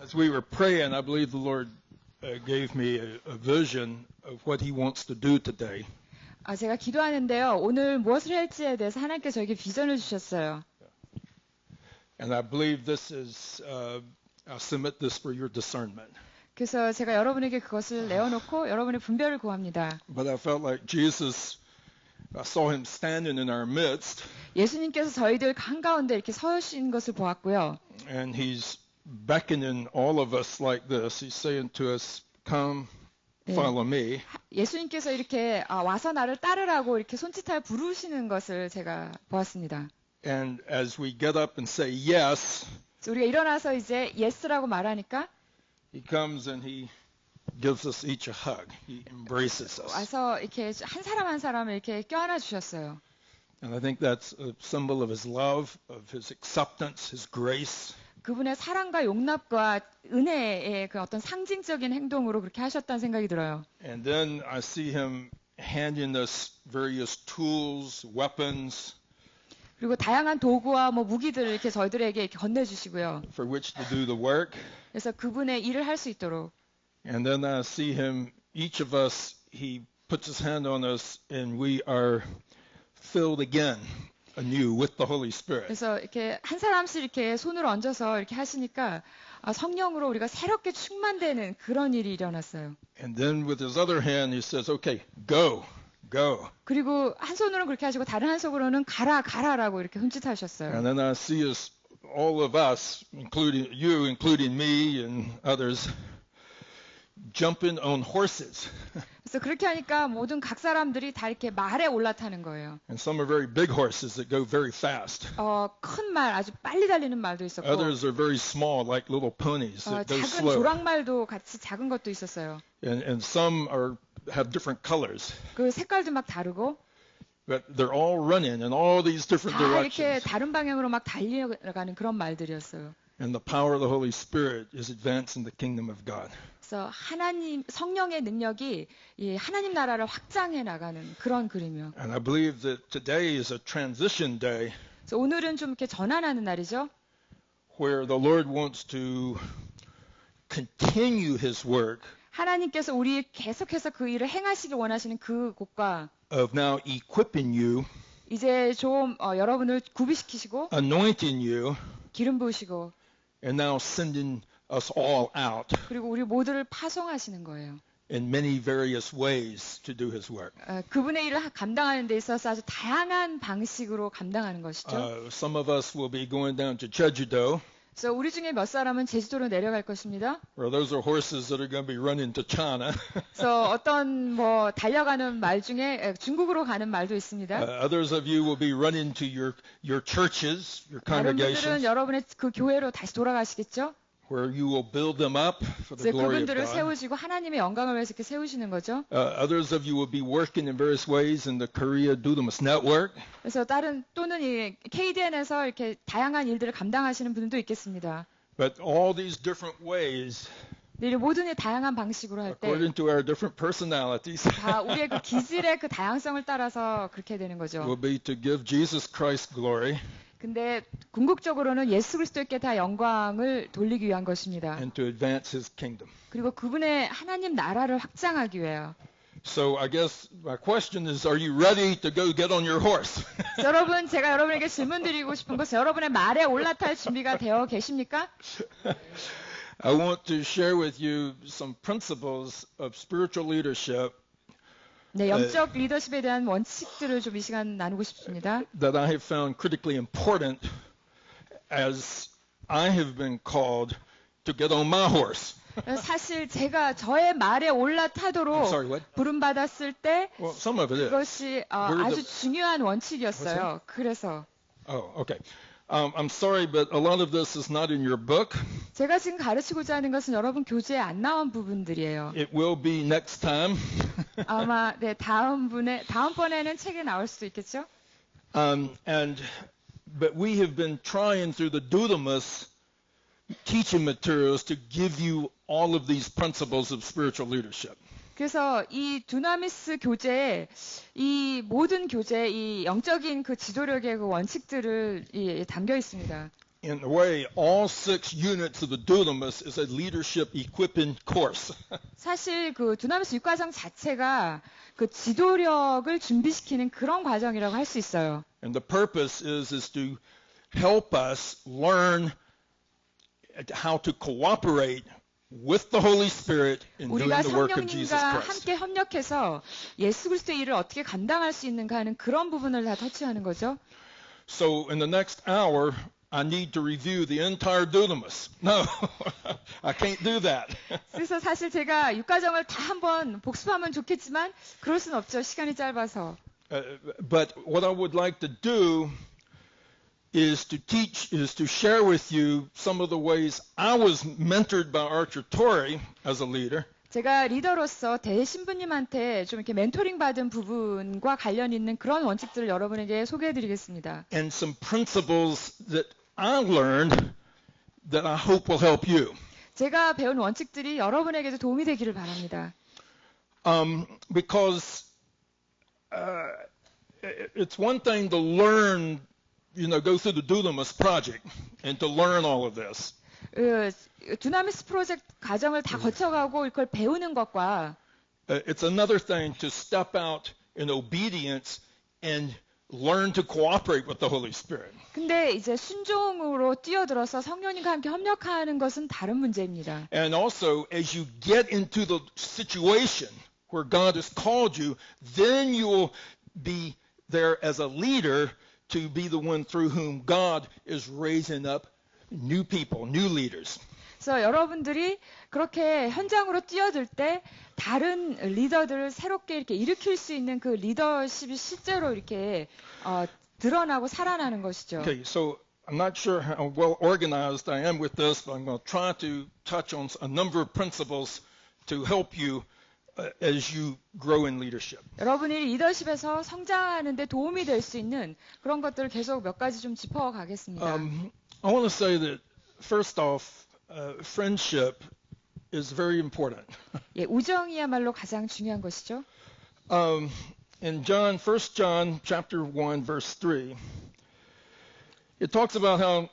As we were praying, I believe the Lord gave me a vision of what He wants to do today. 제가 기도하는데요. 오늘 무엇을 할지에 대해서 하나님께서 저에게 비전을 주셨어요. And I believe this is, I'll submit this for your discernment. 그래서 제가 여러분에게 그것을 내어놓고 여러분의 분별을 구합니다. But I felt like Jesus, I saw Him standing in our midst. 예수님께서 저희들 한가운데 이렇게 서신 것을 보았고요. And He's beckoning all of us like this. He's saying to us, come, follow me. 예수님께서 이렇게 와서 나를 따르라고 이렇게 손짓하여 부르시는 것을 제가 보았습니다. And as we get up and say yes, 우리가 일어나서 이제 yes라고 말하니까 He comes and He gives us each a hug. He embraces us. 와서 이렇게 한 사람 한 사람을 이렇게 껴안아 주셨어요. And I think that's a symbol of His love, of His acceptance, His grace. 그분의 사랑과 용납과 은혜의 그 어떤 상징적인 행동으로 그렇게 하셨다는 생각이 들어요. And then I see Him handing us various tools, weapons, 그리고 다양한 도구와 무기들을 이렇게 저희들에게 이렇게 건네주시고요. for which to do the work. 그래서 그분의 일을 할 수 있도록. And then I see Him, each of us, He puts His hand on us and we are filled again anew with the Holy Spirit. 그래서 이렇게 한 사람씩 이렇게 손을 얹어서 이렇게 하시니까 성령으로 우리가 새롭게 충만되는 그런 일이 일어났어요. And then with His other hand, He says, okay, go. 그리고 한 손으로는 그렇게 하시고 다른 한 손으로는 가라라고 이렇게 손짓하셨어요. And then I see us, all of us, including you, including me and others, jumping on horses. 그래서 그렇게 하니까 모든 각 사람들이 다 이렇게 말에 올라타는 거예요. And some are very big horses that go very fast. 큰 말, 아주 빨리 달리는 말도 있었고. Others are very small, like little ponies that go 작은 slow. 조랑말도 같이 작은 것도 있었어요. And some have different colors. 그 색깔도 막 다르고. But they're all running in all these different 다 이렇게 directions. 다른 방향으로 막 달려가는 그런 말들이었어요. And the power of the Holy Spirit is advancing the kingdom of God. 그래서 하나님 성령의 능력이 이 하나님 나라를 확장해 나가는 그런 그림이요. And I believe that today is a transition day. 그래서 오늘은 좀 이렇게 전환하는 날이죠. Where the Lord wants to continue His work. 하나님께서 우리 계속해서 그 일을 행하시길 원하시는 그 곳과 of now equipping you, 이제 좀 여러분을 구비시키시고 anointing you, 기름 부으시고 and now sending us all out 그리고 우리 모두를 파송하시는 거예요. in many various ways to do His work. 그분의 일을 감당하는 데 있어서 아주 다양한 방식으로 감당하는 것이죠. Some of us will be going down to Jeju-do. 그래서 우리 중에 몇 사람은 제주도로 내려갈 것입니다. Where those are horses that are going to be running to China. 그래서 어떤 달려가는 말 중에 중국으로 가는 말도 있습니다. Others of you will be running to your churches, your 다른 분들은 congregations. 여러분의 그 교회로 다시 돌아가시겠죠. Where you will build them up for the glory of 그분들을 God. 세우시고 하나님의 영광을 위해서 이렇게 세우시는 거죠. Others of you will be working in various ways in the Korea Dunamis Network. 그래서 또는 이 KDN에서 이렇게 다양한 일들을 감당하시는 분들도 있겠습니다. But all these different ways, 이 모든 다양한 방식으로 할 때 according to our different personalities, 다 우리의 그 기질의 그 다양성을 따라서 그렇게 되는 거죠. will be to give Jesus Christ glory. 근데 궁극적으로는 예수 그리스도께 다 영광을 돌리기 위한 것입니다. And to advance His kingdom. 그리고 그분의 하나님 나라를 확장하기 위해요. So I guess my question is, are you ready to go get on your horse? 여러분, 제가 여러분에게 질문 드리고 싶은 것은 여러분의 말에 올라탈 준비가 되어 계십니까? I want to share with you some principles of spiritual leadership 네, 영적 리더십에 대한 원칙들을 좀 이 시간 나누고 싶습니다. that I have found critically important as I have been called to get on my horse. 사실 제가 저의 말에 올라타도록 Sorry, what? 부름받았을 때 Well, some of it is. 그것이 아주 중요한 원칙이었어요. 그래서 Oh, okay. I'm sorry, but a lot of this is not in your book. 제가 지금 가르치고자 하는 것은 여러분 교재에 안 나온 부분들이에요. It will be next time. 아마 네, 다음번에는 책에 나올 수도 있겠죠? But we have been trying through the Dunamis teaching materials to give you all of these principles of spiritual leadership. 그래서 이 두나미스 교재에 이 모든 교재에 이 영적인 그 지도력의 그 원칙들을 담겨 있습니다. in a way, all 6 units of the dunamis is a leadership equipping course. 사실 그 두나미스 육과정 자체가 그 지도력을 준비시키는 그런 과정이라고 할 수 있어요. And the purpose is to help us learn how to cooperate with the Holy Spirit in doing 우리가 the work of Jesus 성령님과 Christ. 함께 협력해서 예수 그리스도의 일을 어떻게 감당할 수 있는가 하는 그런 부분을 다 터치하는 거죠. So in the next hour, I need to review the entire dunamis. No, I can't do that. 그래서 사실 제가 육과정을 다 한번 복습하면 좋겠지만 그럴 수는 없죠. 시간이 짧아서. But what I would like to do is to share with you some of the ways I was mentored by Archer Torrey as a leader. 제가 리더로서 대신부님한테 좀 이렇게 멘토링 받은 부분과 관련 있는 그런 원칙들을 여러분에게 소개해드리겠습니다. And some principles that I learned that I hope will help you. 제가 배운 원칙들이 여러분에게도 도움이 되기를 바랍니다. Because it's one thing to learn, go through the Dunamis project and to learn all of this. 두나미스 프로젝트 과정을 다 거쳐가고 이걸 배우는 것과 It's another thing to step out in obedience and learn to cooperate with the Holy Spirit. 근데 이제 순종으로 뛰어들어서 성령님과 함께 협력하는 것은 다른 문제입니다. And also, as you get into the situation where God has called you, then you will be there as a leader to be the one through whom God is raising up new people, new leaders. 그래서 여러분들이 그렇게 현장으로 뛰어들 때 다른 리더들을 새롭게 이렇게 일으킬 수 있는 그 리더십이 실제로 이렇게 드러나고 살아나는 것이죠. Okay, so I'm not sure how well organized I am with this, but I'm going to try to touch on a number of principles to help you as you grow in leadership. 여러분이 리더십에서 성장하는 데 도움이 될 수 있는 그런 것들을 계속 몇 가지 좀 짚어 가겠습니다. I want to say that first off, friendship is very important. 예, 우정이야말로 가장 중요한 것이죠. In 1 John chapter 1 verse 3, it talks about how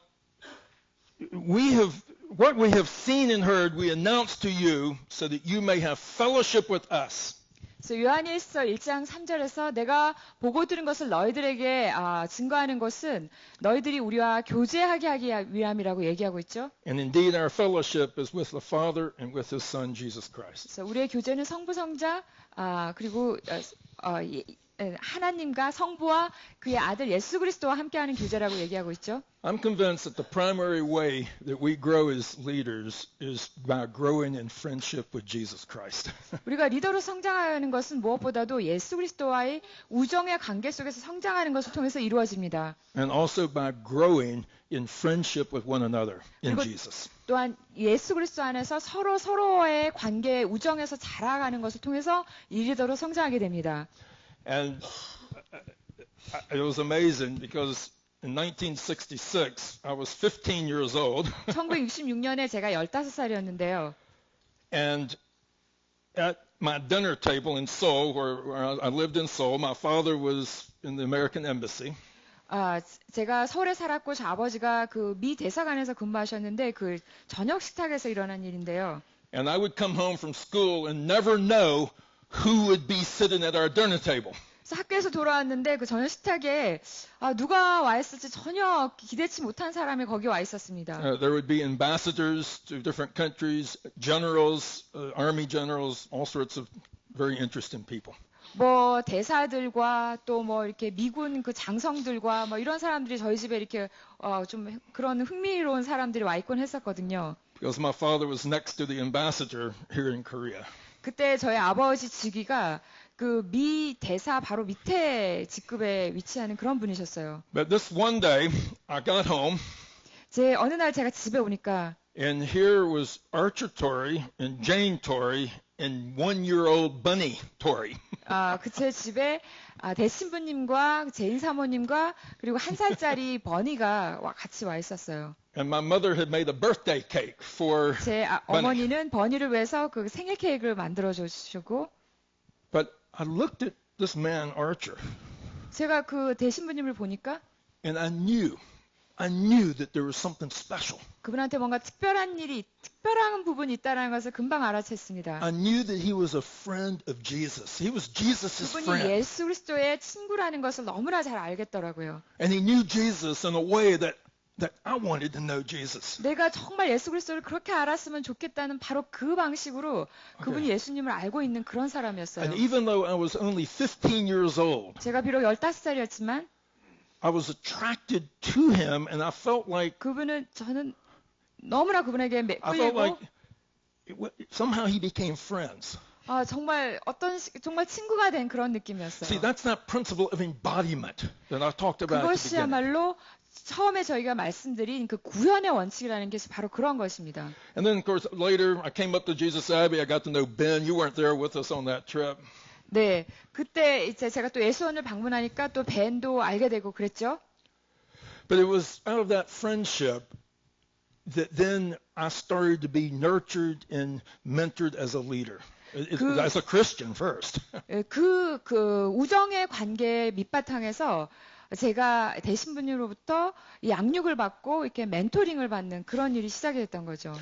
what we have seen and heard we announce to you so that you may have fellowship with us. 그래서 요한일서 1장 3절에서 내가 보고 들은 것을 너희들에게 증거하는 것은 너희들이 우리와 교제하게 하기 위함이라고 얘기하고 있죠. And indeed our fellowship is with the Father and with His Son Jesus Christ. 그래서 우리의 교제는 성부 성자 그리고 하나님과 성부와 그의 아들 예수 그리스도와 함께하는 교제라고 얘기하고 있죠. I'm convinced that the primary way that we grow as leaders is by growing in friendship with Jesus Christ. 우리가 리더로 성장하는 것은 무엇보다도 예수 그리스도와의 우정의 관계 속에서 성장하는 것을 통해서 이루어집니다. And also by growing in friendship with one another in Jesus. 또한 예수 그리스도 안에서 서로의 관계 우정에서 자라가는 것을 통해서 이 리더로 성장하게 됩니다. And it was amazing because in 1966, I was 15 years old. 1966년에 제가 15살이었는데요. And at my dinner table in Seoul, where I lived in Seoul, my father was in the American Embassy. 제가 서울에 살았고 저 아버지가 그 미 대사관에서 근무하셨는데 그 저녁 식탁에서 일어난 일인데요. And I would come home from school and never know who would be sitting at our dinner table. 그래서 학교에서 돌아왔는데 그 저녁 식탁에 누가 와 있을지 전혀 기대치 못한 사람이 거기 와 있었습니다. There would be ambassadors to different countries, generals, army generals, all sorts of very interesting people. 뭐 대사들과 또 뭐 이렇게 미군 그 장성들과 뭐 이런 사람들이 저희 집에 이렇게 좀 그런 흥미로운 사람들이 와 있곤 했었거든요. Because my father was next to the ambassador here in Korea. 그때 저희 아버지 직위가 그 미 대사 바로 밑에 직급에 위치하는 그런 분이셨어요. But this one day, I got home. 어느 날 제가 집에 오니까 And here was Archer Torrey and Jane Torrey and 1-year-old Bunny Torrey. 그 제 집에 대신부님과 제인 사모님과 그리고 1살짜리 버니가 같이 와 있었어요. And my mother had made a birthday cake for 제 어머니는 버니를 위해서 그 생일 케이크를 만들어 주시고. But I looked at this man Archer. 제가 그 대신부님을 보니까 And I knew I knew that there was something special. 그분한테 뭔가 특별한 부분이 있다는 것을 금방 알아챘습니다. I knew that he was a friend of Jesus. He was Jesus' 그분이 friend. 예수 그리스도의 친구라는 것을 너무나 잘 알겠더라고요. And he knew Jesus in a way that I wanted to know Jesus. 내가 정말 예수 그리스도를 그렇게 알았으면 좋겠다는 바로 그 방식으로 그분이 예수님을 알고 있는 그런 사람이었어요. And even though I was only 15 years old, 제가 비록 15살이었지만 I was attracted to him and I felt like 저는 너무나 그분에게 I felt like 끌리고 somehow he became friends. 정말 정말 친구가 된 그런 느낌이었어요. See, that's that principle of embodiment that I talked about at the beginning. 그것이야말로 처음에 저희가 말씀드린 그 구현의 원칙이라는 게 바로 그런 것입니다. And then, of course, later I came up to Jesus Abbey. I got to know Ben. You weren't there with us on that trip. 네, 그때 이제 제가 또 예수원을 방문하니까 또 벤도 알게 되고 그랬죠. But it was out of that friendship that then I started to be nurtured and mentored as a leader. As a Christian first. 그 우정의 관계 밑바탕에서 제가 대신분으로부터 양육을 받고 이렇게 멘토링을 받는 그런 일이 시작이 됐던 거죠.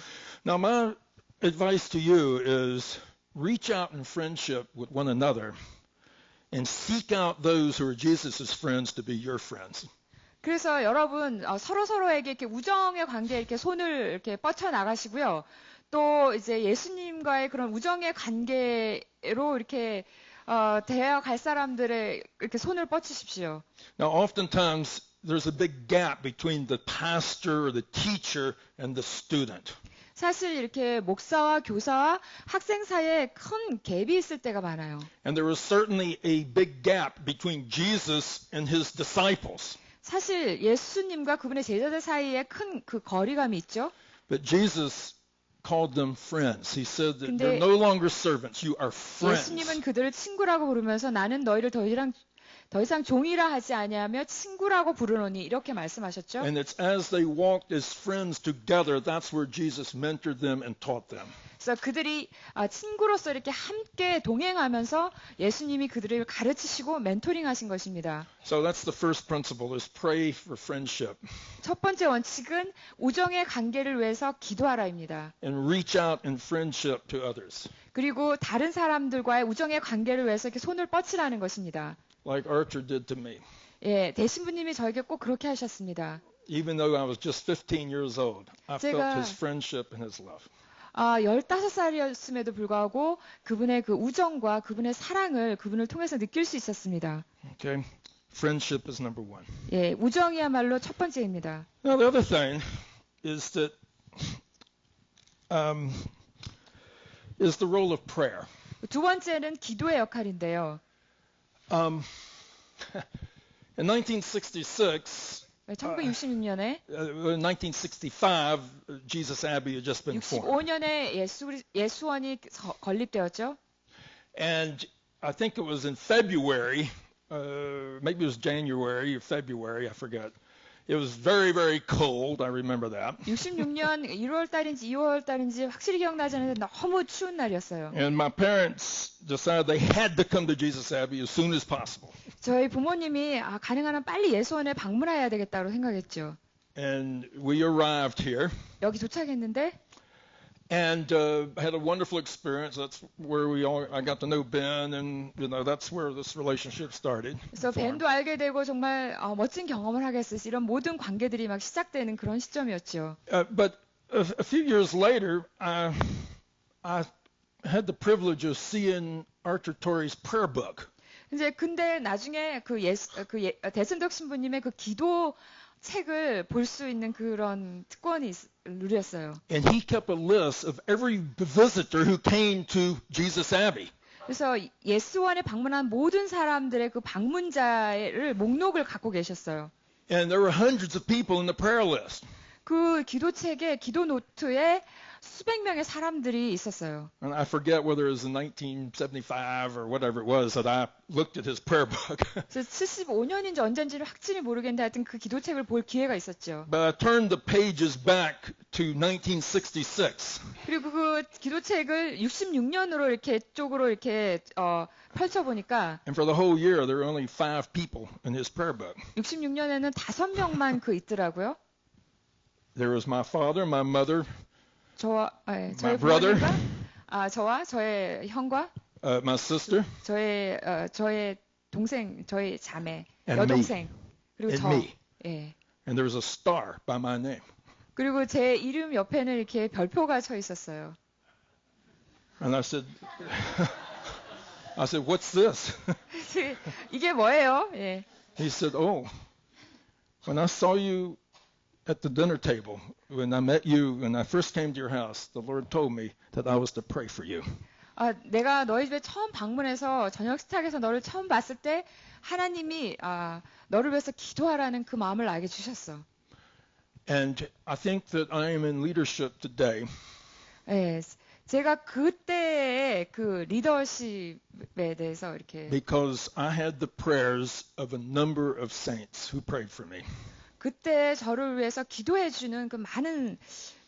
Now, my advice to you is reach out in friendship with one another and seek out those who are Jesus' friends to be your friends. 그래서 여러분 서로에게 이렇게 우정의 관계에 이렇게 손을 이렇게 뻗쳐 나가시고요. 또 이제 예수님과의 그런 우정의 관계로 이렇게 대하여 갈 사람들의 이렇게 손을 뻗치십시오. Now, oftentimes there's a big gap between the pastor or the teacher and the student. 사실 이렇게 목사와 교사와 학생 사이에 큰 갭이 있을 때가 많아요. And there was certainly a big gap between Jesus and his disciples. 사실 예수님과 그분의 제자들 사이에 큰 그 거리감이 있죠. But Jesus called them friends. He said that 근데 they're no longer servants. You are friends. 예수님은 그들을 친구라고 부르면서 나는 너희를 더 이상 종이라 하지 아니하며 친구라고 부르노니 이렇게 말씀하셨죠. And it's as they walked as friends together, that's where Jesus mentored them and taught them. 그래서 그들이 친구로서 이렇게 함께 동행하면서 예수님이 그들을 가르치시고 멘토링하신 것입니다. So that's the first principle, is pray for friendship. 첫 번째 원칙은 우정의 관계를 위해서 기도하라입니다. And reach out in friendship to others. 그리고 다른 사람들과의 우정의 관계를 위해서 이렇게 손을 뻗치라는 것입니다. Like Archer did to me. 예, 대신부님이 저에게 꼭 그렇게 하셨습니다. Even though I was just 15 years old, I felt his friendship and his love. 15살이었음에도 불구하고 그분의 그 우정과 그분의 사랑을 그분을 통해서 느낄 수 있었습니다. Okay? Friendship is number one. 예, 우정이야말로 첫 번째입니다. Now the other thing is that is the role of prayer. 두 번째는 기도의 역할인데요. In 1966, 1966년에 1965, Jesus Abbey had just been formed. 65년에 예수원이 건립되었죠. And I think it was in February, maybe it was January or February, I forget. It was very, very cold. I remember that. 66년 1월 달인지 2월 달인지 확실히 기억나지 않는데 너무 추운 날이었어요. And my parents decided they had to come to Jesus Abbey as soon as possible. 저희 부모님이 가능한 한 빨리 예수원에 방문해야 되겠다고 생각했죠. And we arrived here. 여기 도착했는데 And had a wonderful experience. That's where I got to know Ben, and that's where this relationship started. 그래서 벤도 알게 되고 정말 멋진 경험을 하게 했어요. 이런 모든 관계들이 막 시작되는 그런 시점이었죠. But a few years later, I had the privilege of seeing Archer Torrey's prayer book. 근데 나중에 대승덕 신부님의 그 기도 책을 볼 수 있는 그런 특권이 누렸어요. And he kept a list of every visitor who came to Jesus Abbey. 그래서 예수원에 방문한 모든 사람들의 그 방문자를 목록을 갖고 계셨어요. And there were hundreds of people in the prayer list. 그 기도책에 기도 노트에 수백 명의 사람들이 있었어요. And I forget whether it was in 1975 or whatever it was that I looked at his prayer book. 75년인지 언젠지를 확실히 모르겠는데 하여튼 그 기도책을 볼 기회가 있었죠. But I turned the pages back to 1966. 그리고 그 기도책을 66년으로 이렇게 쪽으로 이렇게 펼쳐보니까 And for the whole year there were only 5 people in his prayer book. 66년에는 5명만 있더라고요. there was my father, my mother, 저와 저희 brother. 부모님과 저와 저의 형과 my sister, 저의 동생, 저의 자매, And 여동생 그리고 and 저. me. 예. and there was a star by my name. 그리고 제 이름 옆에는 이렇게 별표가 쳐 있었어요. And I said, what's this? 이게 뭐예요? 예. He said, oh, when I saw you at the dinner table, when I met you, when I first came to your house, the Lord told me that I was to pray for you. 내가 너희 집에 처음 방문해서 저녁 식탁에서 너를 처음 봤을 때 하나님이 너를 위해서 기도하라는 그 마음을 알게 주셨어. And I think that I am in leadership today 예. 제가 그때의 그 리더십에 대해서 이렇게 because I had the prayers of a number of saints who prayed for me. 그때 저를 위해서 기도해 주는 그 많은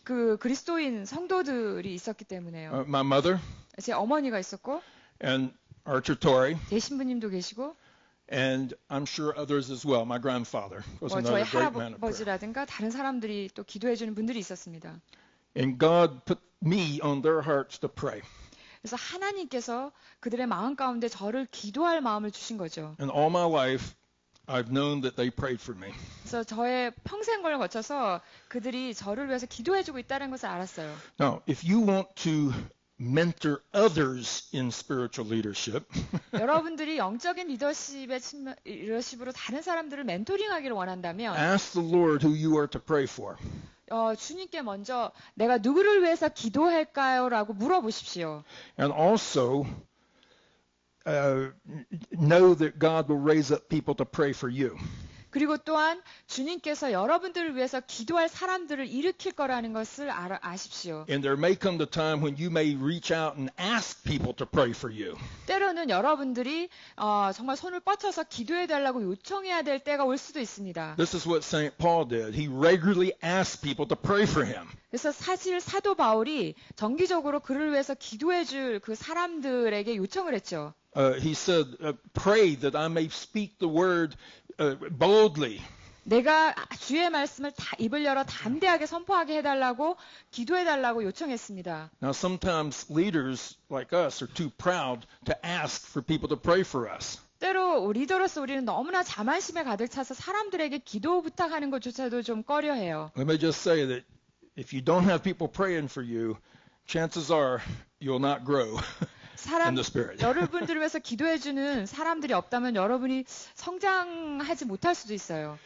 그 그리스도인 성도들이 있었기 때문에요. My mother 제 어머니가 있었고 and Archer Torrey, 제 신부님도 계시고 and I'm sure others as well. My grandfather was 저희 another great man of prayer. 할아버지라든가 다른 사람들이 또 기도해 주는 분들이 있었습니다. And God put me on their hearts to pray. 그래서 하나님께서 그들의 마음 가운데 저를 기도할 마음을 주신 거죠. And all my life, I've known that they prayed for me. 그래서 저의 평생을 거쳐서 그들이 저를 위해서 기도해주고 있다는 것을 알았어요. Now, if you want to mentor others in spiritual leadership, 여러분들이 영적인 리더십으로 다른 사람들을 멘토링하기를 원한다면 ask the Lord who you are to pray for. 주님께 먼저 내가 누구를 위해서 기도할까요? 라고 물어보십시오. And also, know that God will raise up people to pray for you. 그리고 또한 주님께서 여러분들을 위해서 기도할 사람들을 일으킬 거라는 것을 아십시오. And there may come the time when you may reach out and ask people to pray for you. 때로는 여러분들이 정말 손을 뻗쳐서 기도해달라고 요청해야 될 때가 올 수도 있습니다. This is what St. Paul did. He regularly asked people to pray for him. 그래서 사실 사도 바울이 정기적으로 그를 위해서 기도해줄 그 사람들에게 요청을 했죠. He said, pray that I may speak the word boldly. 내가 주의 말씀을 입을 열어 담대하게 선포하게 해달라고 기도해달라고 요청했습니다. Now, sometimes leaders like us are too proud to ask for people to pray for us. 때로 리더로서 우리는 너무나 자만심에 가득 차서 사람들에게 기도 부탁하는 것조차도 좀 꺼려해요. Let me just say that if you don't have people praying for you, chances are you'll not grow. in the Spirit. 여러분들을 위해서 기도해주는 사람들이 없다면 여러분이 성장하지 못할 수도 있어요.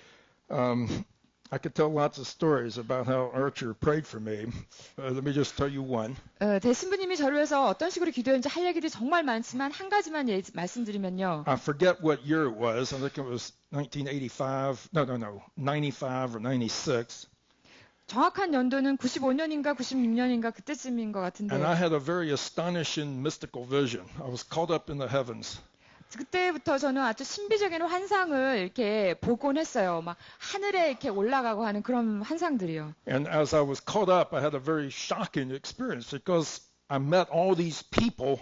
I could tell lots of stories about how Archer prayed for me. Let me just tell you one. 대신부님이 저를 위해서 어떤 식으로 기도했는지 할 얘기들이 정말 많지만 한 가지만 말씀드리면요. I forget what year it was. I think it was 1985. No, 95 or 96. 정확한 연도는 95년인가 96년인가 그때쯤인 것 같은데. And I had a very astonishing mystical vision. I was caught up in the heavens. 그때부터 저는 아주 신비적인 환상을 이렇게 보곤 했어요. 막 하늘에 이렇게 올라가고 하는 그런 환상들이요. And as I was caught up, I had a very shocking experience because I met all these people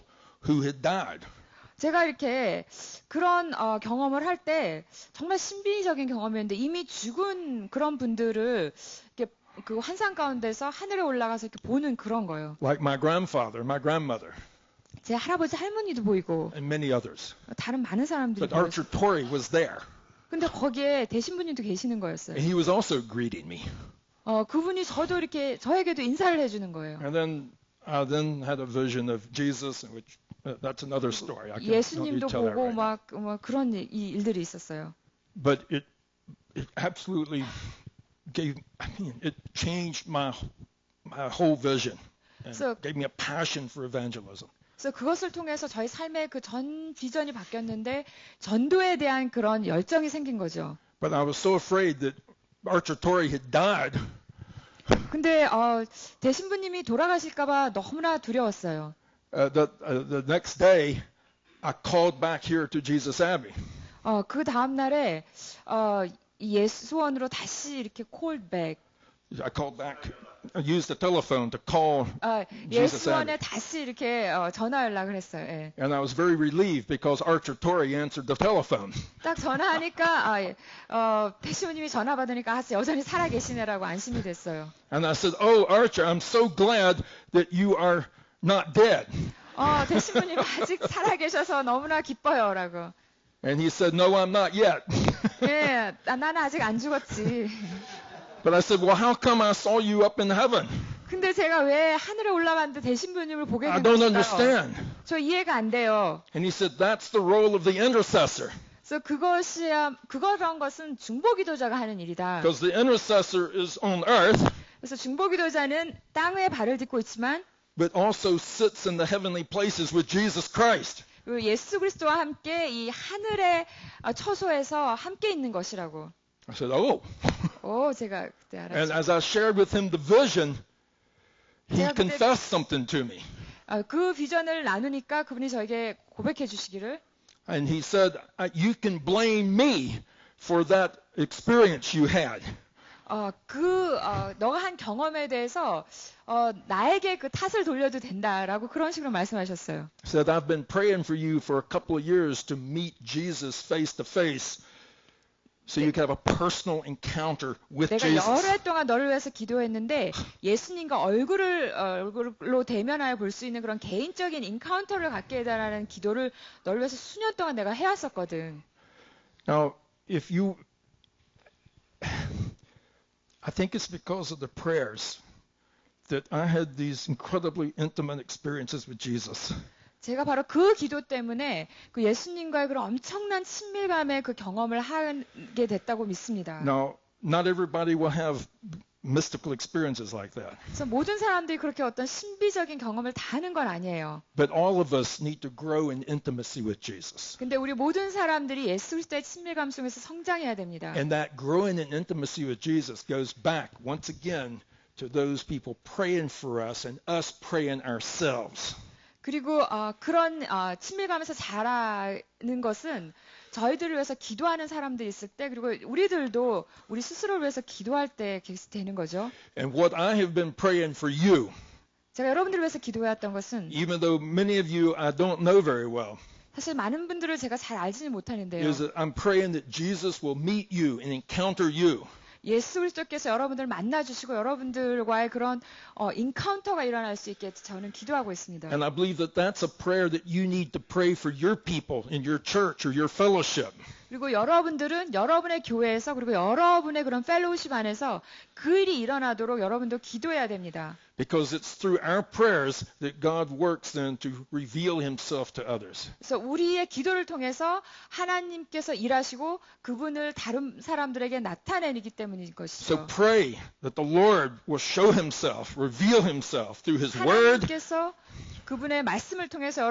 who had died. 제가 이렇게 그런 경험을 할 때 정말 신비적인 경험이었는데 이미 죽은 그런 분들을 이렇게 그 환상 가운데서 하늘에 올라가서 이렇게 보는 그런 거예요. Like my grandfather, my grandmother. 제 할아버지 할머니도 보이고 And many others. 다른 많은 사람들이 But Archer Torrey was there. 근데 거기에 대신부님도 계시는 거였어요. And he was also greeting me. 그분이 저에게도 인사를 해주는 거예요. And then I had a vision of Jesus, which that's another story. I don't need 예수님도 to tell that 보고 right now. 막 그런 일들이 있었어요. But it absolutely it changed my whole vision and gave me a passion for evangelism. 그래서 그것을 통해서 저희 삶의 그 전 비전이 바뀌었는데 전도에 대한 그런 열정이 생긴 거죠. But I was so afraid that Archer Torrey had died. 근데 대신부님이 돌아가실까봐 너무나 두려웠어요. The next day, I called back here to Jesus Abbey. 그 다음 날에 예수원으로 다시 이렇게 called back. I called back use the telephone to call Jesus 예수원에 Abbey. 다시 이렇게 전화 연락을 했어요. 예. And I was very relieved because Archer Torrey answered the telephone. 딱 전화하니까 배시우님이 전화 받으니까 여전히 살아 계시네라고 안심이 됐어요. And I said, "Oh, Archer, I'm so glad that you are not dead." 배시우님 아직 살아 계셔서 너무나 기뻐요라고. And he said, "No, I'm not yet." 예, 나는 아직 안 죽었지. But I said, "Well, how come I saw you up in heaven?" 근데 제가 왜 하늘에 올라갔는데 대신부님을 보게 I don't 됐을까요? understand. 저 이해가 안 돼요. And he said, "That's the role of the intercessor." 그래서 그런 것은 중보기도자가 하는 일이다. Because the intercessor is on earth, 그래서 중보기도자는 땅에 발을 딛고 있지만 but also sits in the heavenly places with Jesus Christ. 그리고 예수 그리스도와 함께 이 하늘의 처소에서 함께 있는 것이라고. I said, "Oh." 제가 그때 And 알았죠. as I shared with him the vision, he 제가 그때- confessed something to me. 그 비전을 나누니까 그분이 저에게 고백해 주시기를 And he said, "You can blame me for that experience you had." 너가 한 경험에 대해서 나에게 그 탓을 돌려도 된다라고 그런 식으로 말씀하셨어요. He said, "I've been praying for you for a couple of years to meet Jesus face to face so you can have a personal encounter with 내가 Jesus." 여러 해 동안 너를 위해서 기도했는데 예수님과 얼굴로 대면하여 볼 수 있는 그런 개인적인 인카운터를 갖게 해달라는 기도를 너를 위해서 수년 동안 내가 해왔었거든. Now, I think it's because of the prayers that I had these incredibly intimate experiences with Jesus. 제가 바로 그 기도 때문에 그 예수님과의 그런 엄청난 친밀감의 그 경험을 하게 됐다고 믿습니다. Now, not everybody will have mystical experiences like that. 그래서 모든 사람들이 그렇게 어떤 신비적인 경험을 다 하는 건 아니에요. But all of us need to grow in intimacy with Jesus. 근데 우리 모든 사람들이 예수 그리스도의 친밀감 속에서 성장해야 됩니다. And that growing in intimacy with Jesus goes back once again to those people praying for us and us praying ourselves. 그리고 그런 친밀감에서 자라는 것은 저희들을 위해서 기도하는 사람들이 있을 때 그리고 우리들도 우리 스스로를 위해서 기도할 때 되는 거죠. And what I have been praying for you, 제가 여러분들을 위해서 기도해왔던 것은 even though many of you I don't know very well, 사실 많은 분들을 제가 잘 알지는 못하는데요. is that I'm praying that Jesus will meet you and encounter you. 예수 그리스도께서 여러분들을 만나주시고 여러분들과의 그런 인카운터가 일어날 수 있게 저는 기도하고 있습니다. And I believe that that's a prayer that you need to pray for your people in your church or your fellowship. 그리고 여러분들은 여러분의 교회에서 그리고 여러분의 그런 펠로우십 안에서 그 일이 일어나도록 여러분도 기도해야 됩니다. Because it's through our prayers that God works then to reveal himself to others. 그래서 우리의 기도를 통해서 하나님께서 일하시고 그분을 다른 사람들에게 나타내기 때문인 So 것이죠. pray that the Lord will show himself, reveal himself through his word, 하나님께서 그분의 말씀을 통해서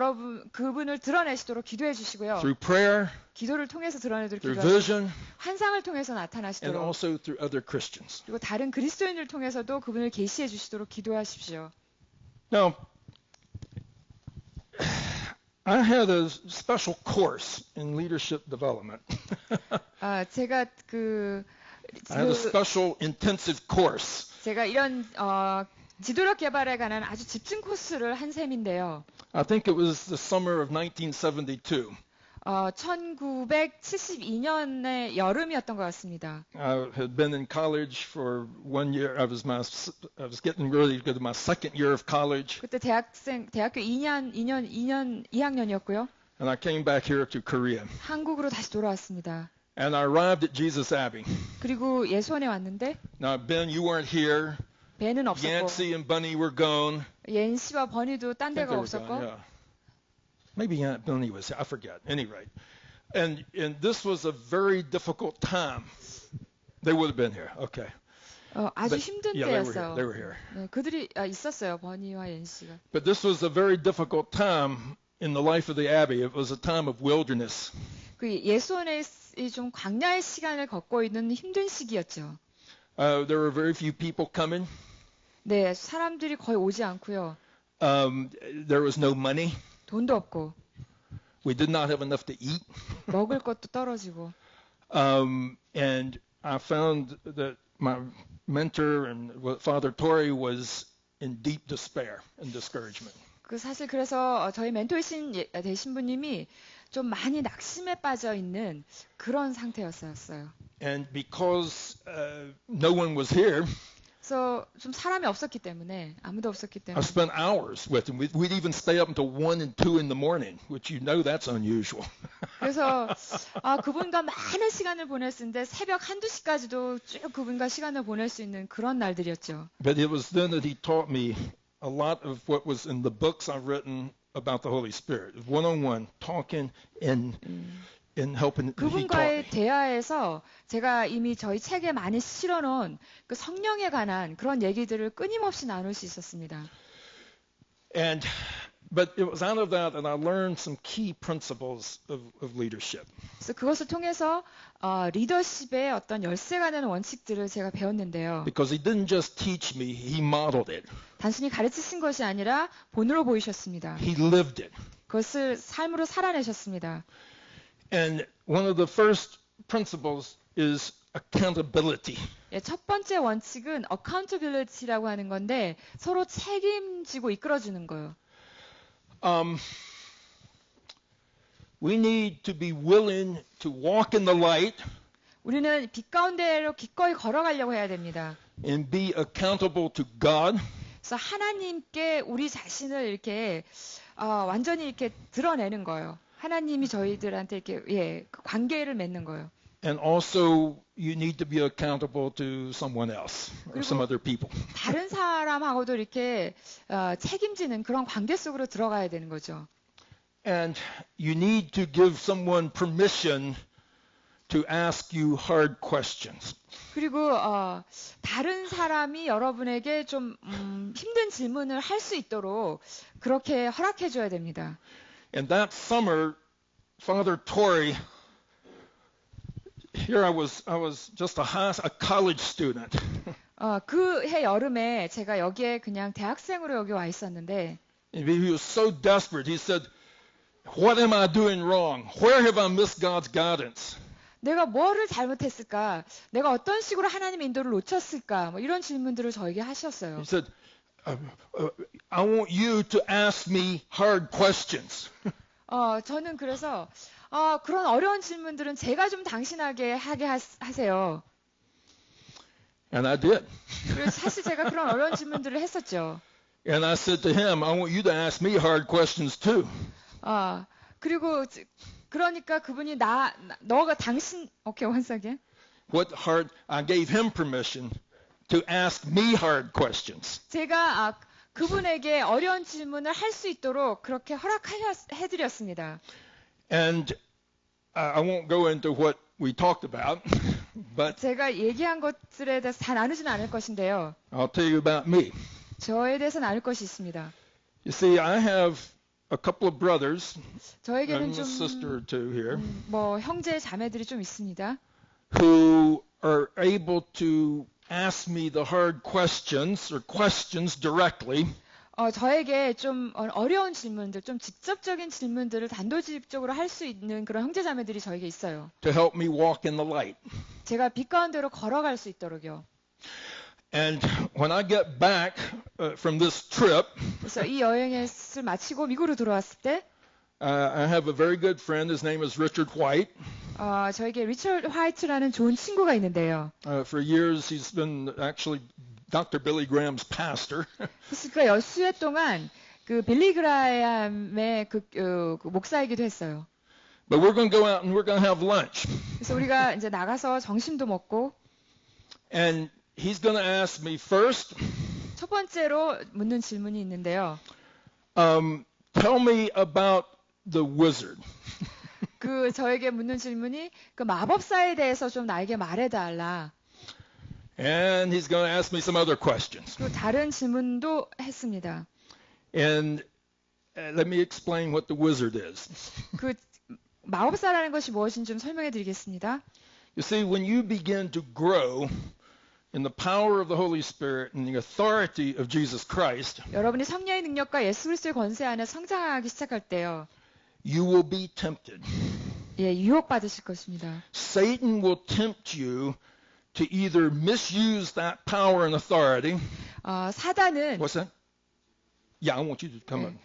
그분을 드러내시도록 기도해 주시고요. through prayer, 기도를 통해서 드러내도록 through 기도하시고 vision, 환상을 통해서 and 나타나시도록 also through other Christians. 그리고 다른 그리스도인을 통해서도 그분을 계시해 주시도록 기도하십시오. Now, I had a special course in leadership development. 제가 I had a special intensive course. 제가 이런 지도력 개발에 관한 아주 집중 코스를 한 셈인데요. I think it was the summer of 1972. 1972년의 여름이었던 것 같습니다. I had been in college for 1 year. I was getting ready to go to my second year of college, 그때 대학교 2학년이었고요. and I came back here to Korea. 한국으로 다시 돌아왔습니다. And I arrived at Jesus Abbey. 그리고 예수원에 왔는데 Now, Ben, you weren't here. 배는 없었고 Yancey and Bunny were gone. 옌시와 버니도 딴 I think 데가 they were 없었고 gone, yeah. Maybe Aunt Bunny was here. I forget. Any rate. And this was a very difficult time. They would have been here. Okay. 아주 But, 힘든 yeah, 때였어요. they were here. 네, 그들이 있었어요. 버니와 옌시가. But this was a very difficult time in the life of the Abbey. It was a time of wilderness. 그 예수원에 좀 광야의 시간을 걷고 있는 힘든 시기였죠. There were very few people coming. 네, 사람들이 거의 오지 않고요. There was no money. 돈도 없고 We did not have enough to eat. 먹을 것도 떨어지고. And I found that mentor and Father Torrey was in deep despair and discouragement. 그 사실 그래서 저희 멘토이신 되신 분님이 좀 많이 낙심에 빠져 있는 그런 상태였어요. And because no one was here, 그래서 좀 사람이 없었기 때문에 아무도 없었기 I 때문에 spent hours with him. We'd even stay up until 1 and 2 in the morning, which you know that's unusual. 그래서 그분과 많은 시간을 보냈는데 새벽 1~2시까지도 쭉 그분과 시간을 보낼 수 있는 그런 날들이었죠. But it was then that he taught me a lot of what was in the books I've written about the Holy Spirit, one-on-one, talking and helping. He taught 그분과의 me. 대화에서 제가 이미 저희 책에 많이 실어놓은 그 성령에 관한 그런 얘기들을 끊임없이 나눌 수 있었습니다. But it was out of that that I learned some key principles of leadership. 그래서 그것을 통해서 리더십의 어떤 열쇠가 되는 원칙들을 제가 배웠는데요. Because he didn't just teach me, he modeled it. 단순히 가르치신 것이 아니라 본으로 보이셨습니다. He lived it. 그것을 삶으로 살아내셨습니다. And one of the first principles is accountability. 예, 첫 번째 원칙은 accountability라고 하는 건데 서로 책임지고 이끌어주는 거예요. We need to be willing to walk in the light 우리는 빛 가운데로 기꺼이 걸어가려고 해야 됩니다. and be accountable to God. 그래서 하나님께 우리 자신을 이렇게 완전히 이렇게 드러내는 거예요. 하나님이 저희들한테 이렇게 그 관계를 맺는 거예요. And also you need to be accountable to someone else or some other people. 다른 사람하고도 이렇게 책임지는 그런 관계 속으로 들어가야 되는 거죠. And you need to give someone permission to ask you hard questions. 그리고 다른 사람이 여러분에게 좀 힘든 질문을 할 수 있도록 그렇게 허락해 줘야 됩니다. And that summer, Father Torrey, here I was just a college student. 그 해 여름에 제가 여기에 그냥 대학생으로 여기 와 있었는데 And he was so desperate. He said, "What am I doing wrong? Where have I missed God's guidance?" 내가 뭐를 잘못했을까? 내가 어떤 식으로 하나님의 인도를 놓쳤을까? 뭐 이런 질문들을 저에게 하셨어요. He said, "I want you to ask me hard questions." 저는 그래서 그런 어려운 질문들은 제가 좀 당신하게 하게 하세요. And I did. 그래서 사실 제가 그런 어려운 질문들을 했었죠. And I said to him, "I want you to ask me hard questions too." 그리고 그러니까 그분이 너가 당신 오케이 once again. I gave him permission to ask me hard questions. 제가 그분에게 어려운 질문을 할 수 있도록 그렇게 허락해드렸습니다. And I won't go into what we talked about, but 제가 얘기한 것들에 대해서 다 나누지는 않을 것인데요. I'll tell you about me. 저에 대해서 나눌 것이 있습니다. You see, I have a couple of brothers 저에게는 and a sister or two here 뭐 형제 자매들이 좀 있습니다. who are able to ask me the hard questions or questions directly. 저에게 좀 어려운 질문들, 좀 직접적인 질문들을 단도직입적으로 할 수 있는 그런 형제 자매들이 저에게 있어요. To help me walk in the light. 제가 빛 가운데로 걸어갈 수 있도록요. And when I get back from this trip, 그래서 이 여행을 마치고 미국으로 돌아왔을 때, I have a very good friend. His name is Richard White. 저에게 리처드 화이트라는 좋은 친구가 있는데요. For years, he's been actually Dr. Billy Graham's pastor. 그러니까 몇 수해 동안 그 빌리 그라함의 그 목사이기도 했어요. But we're going to go out and we're going to have lunch. 그래서 우리가 이제 나가서 점심도 먹고. And he's going to ask me first. 첫 번째로 묻는 질문이 있는데요. Tell me about the wizard. 그 저에게 묻는 질문이 그 마법사에 대해서 좀 나에게 말해달라. And he's going to ask me some other questions. 또 다른 질문도 했습니다. And let me explain what the wizard is. 그 마법사라는 것이 무엇인지 좀 설명해 드리겠습니다. You see, when you begin to grow in the power of the Holy Spirit and the authority of Jesus Christ, 여러분이 성령의 능력과 예수 그리스도의 권세 안에 성장하기 시작할 때요. You will be tempted. 예, 유혹받으실 것입니다. Satan will tempt you to either misuse that power and authority. 사단은 What's that? Yeah, I want you to come on.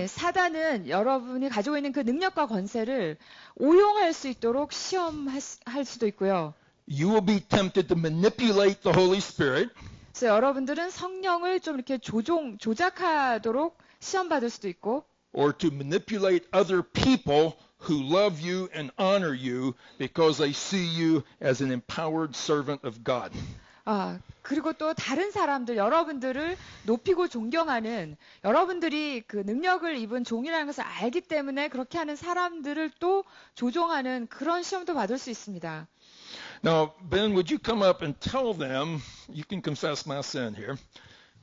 사단은 여러분이 가지고 있는 그 능력과 권세를 오용할 수 있도록 시험할 수도 있고요. You will be tempted to manipulate the Holy Spirit. 그래서 여러분들은 성령을 좀 이렇게 조작하도록 시험받을 수도 있고, or to manipulate other people who love you and honor you because they see you as an empowered servant of God. 그리고 또 다른 사람들, 여러분들을 높이고 존경하는, 여러분들이 그 능력을 입은 종이라는 것을 알기 때문에 그렇게 하는 사람들을 또 조종하는 그런 시험도 받을 수 있습니다. Now, Ben, would you come up and tell them, you can confess my sin here,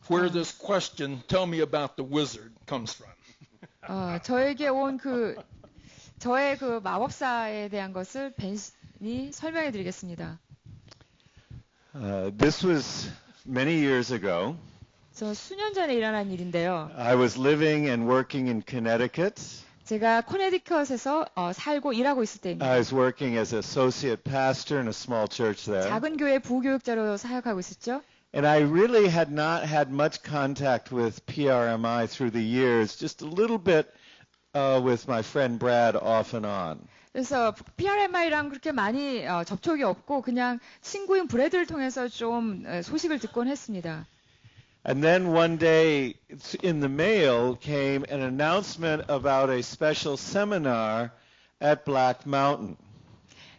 where this question, tell me about the wizard, comes from. 저에게 온 저의 그 마법사에 대한 것을 벤이 설명해 드리겠습니다. This was many years ago. 저 수년 전에 일어난 일인데요. I was living and working in Connecticut. 제가 코네티컷에서 살고 일하고 있을 때입니다. I was working as associate pastor in a small church there. 작은 교회 부교육자로 사역하고 있었죠. And I really had not had much contact with PRMI through the years, just a little bit with my friend Brad off and on. 그래서 PRMI랑 그렇게 많이 접촉이 없고 그냥 친구인 브래드를 통해서 좀 소식을 듣곤 했습니다. And then one day in the mail came an announcement about a special seminar at Black Mountain.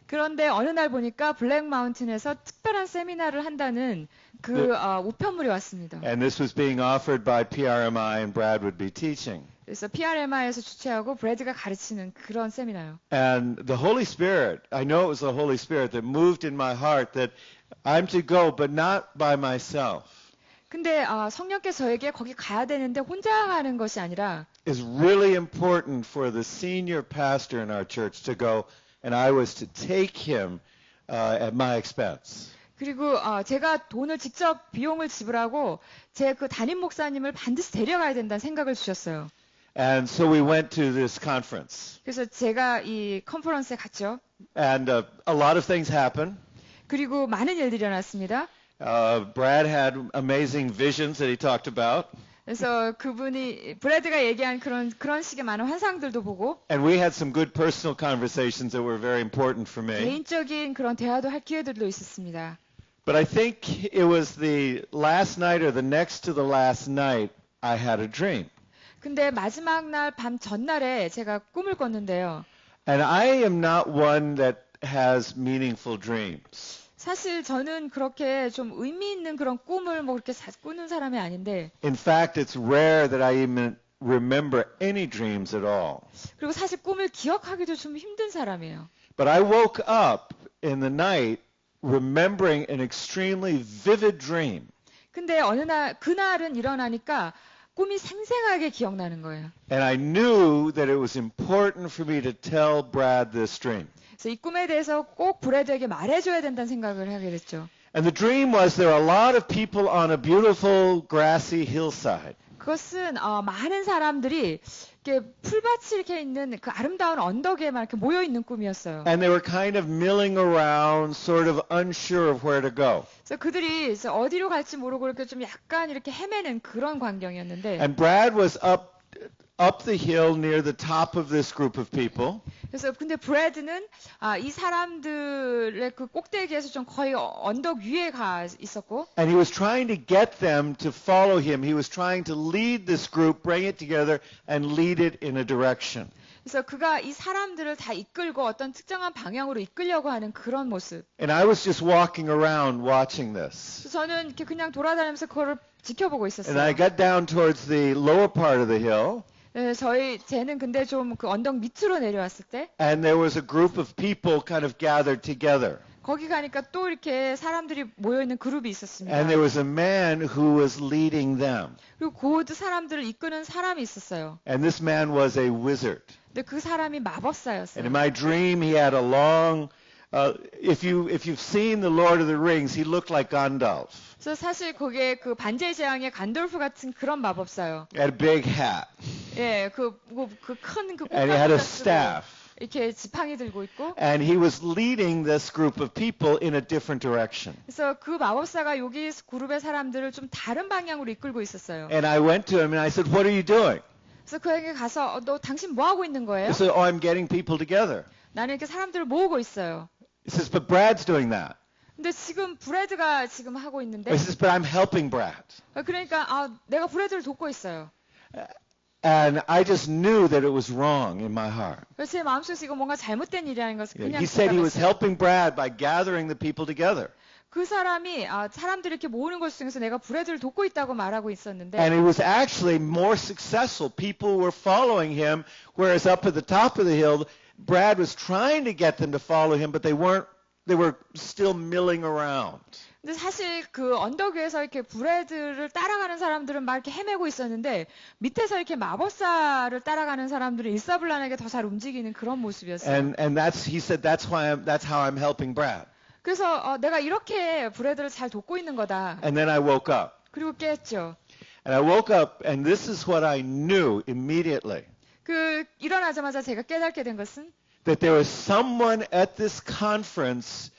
그런데 어느 날 보니까 블랙 마운틴에서 특별한 세미나를 한다는 우편물이 왔습니다. And this was being offered by PRMI and Brad would be teaching. 그래서 PRMI에서 주최하고 브래드가 가르치는 그런 세미나요. And the Holy Spirit, I know it was the Holy Spirit that moved in my heart that I'm to go, but not by myself. 근데 성령께서 저에게 거기 가야 되는데 혼자 가는 것이 아니라 It's really important for the senior pastor in our church to go, and I was to take him at my expense. 그리고 제가 돈을 직접 비용을 지불하고 제 그 담임 목사님을 반드시 데려가야 된다는 생각을 주셨어요. And so we went to this conference. 그래서 제가 이 컨퍼런스에 갔죠. And a lot of things happened. 그리고 많은 일들이 일어났습니다. Brad had amazing visions that he talked about. 그래서 브래드가 얘기한 그런 식의 많은 환상들도 보고. And we had some good personal conversations that were very important for me. 개인적인 그런 대화도 할 기회들도 있었습니다. But I think it was the last night or the next to the last night I had a dream. 근데 마지막 날 밤 전날에 제가 꿈을 꿨는데요. And I am not one that has meaningful dreams. 사실 저는 그렇게 좀 의미 있는 그런 꿈을 그렇게 꾸는 사람이 아닌데. In fact, it's rare that I even remember any dreams at all. 그리고 사실 꿈을 기억하기도 좀 힘든 사람이에요. But I woke up in the night remembering an extremely vivid dream. 근데 그날은 일어나니까 꿈이 생생하게 기억나는 거예요. And I knew that it was important for me to tell Brad this dream. 그래서 이 꿈에 대해서 꼭 브래드에게 말해줘야 된다는 생각을 하게 됐죠. And the dream was there are a lot of people on a beautiful grassy hillside. 그것은 많은 사람들이 이렇게 풀밭이 이렇게 있는 그 아름다운 언덕에만 이렇게 모여 있는 꿈이었어요. And they were kind of milling around, sort of unsure of where to go. 그래서 그들이 어디로 갈지 모르고 이렇게 좀 약간 이렇게 헤매는 그런 광경이었는데. And Brad was up the hill near the top of this group of people. 그래서 근데 브래드는 이 사람들의 그 꼭대기에서 좀 거의 언덕 위에 가 있었고. And he was trying to get them to follow him. He was trying to lead this group, bring it together, and lead it in a direction. 그래서 그가 이 사람들을 다 이끌고 어떤 특정한 방향으로 이끌려고 하는 그런 모습. And I was just walking around watching this. 저는 이렇게 그냥 돌아다니면서 그거를 지켜보고 있었어요. And I got down towards the lower part of the hill. 네, 쟤는 근데 좀 그 언덕 밑으로 내려왔을 때. And there was a group of people kind of gathered together. 거기 가니까 또 이렇게 사람들이 모여 있는 그룹이 있었습니다. And there was a man who was leading them. 그리고 그 사람들을 이끄는 사람이 있었어요. And this man was a wizard. 근데 그 사람이 마법사였어요. And in my dream, he had a long. If you've seen the Lord of the Rings, he looked like Gandalf. 그래서 사실 거기에 그 반지의 제왕의 간돌프 같은 그런 마법사요. He had a big hat. 예, 큰 And he had a staff. 이렇게 지팡이 들고 있고 And he was leading this group of people in a different direction. 그래서 그 마법사가 여기 그룹의 사람들을 좀 다른 방향으로 이끌고 있었어요. And I went to him and I said, "What are you doing?" 그래서 그에게 가서 너 당신 뭐 하고 있는 거예요? He said, "Oh, I'm getting people together." 나는 이렇게 사람들을 모으고 있어요. He says, "But Brad's doing that." 근데 지금 브래드가 지금 하고 있는데 He says, "But I'm helping Brad." 그러니까 내가 브래드를 돕고 있어요. And I just knew that it was wrong in my heart. 그래서 제 마음속에서 이거 뭔가 잘못된 일이라는 것을 그냥 He said he was 생각했어요. helping Brad by gathering the people together. 그 사람이 사람들을 이렇게 모으는 것 중에서 내가 브래드를 돕고 있다고 말하고 있었는데 And he was actually more successful. People were following him, whereas up at the top of the hill, Brad was trying to get them to follow him, but they were still milling around. 근데 사실 그 언덕 위에서 이렇게 브래드를 따라가는 사람들은 막 이렇게 헤매고 있었는데 밑에서 이렇게 마법사를 따라가는 사람들은 일사불란하게 더 잘 움직이는 그런 모습이었어요. And he said that's how I'm helping Brad. 그래서 내가 이렇게 브래드를 잘 돕고 있는 거다. And then I woke up. 그리고 깼죠. And I woke up and this is what I knew immediately. 일어나자마자 제가 깨닫게 된 것은 That there was someone at this conference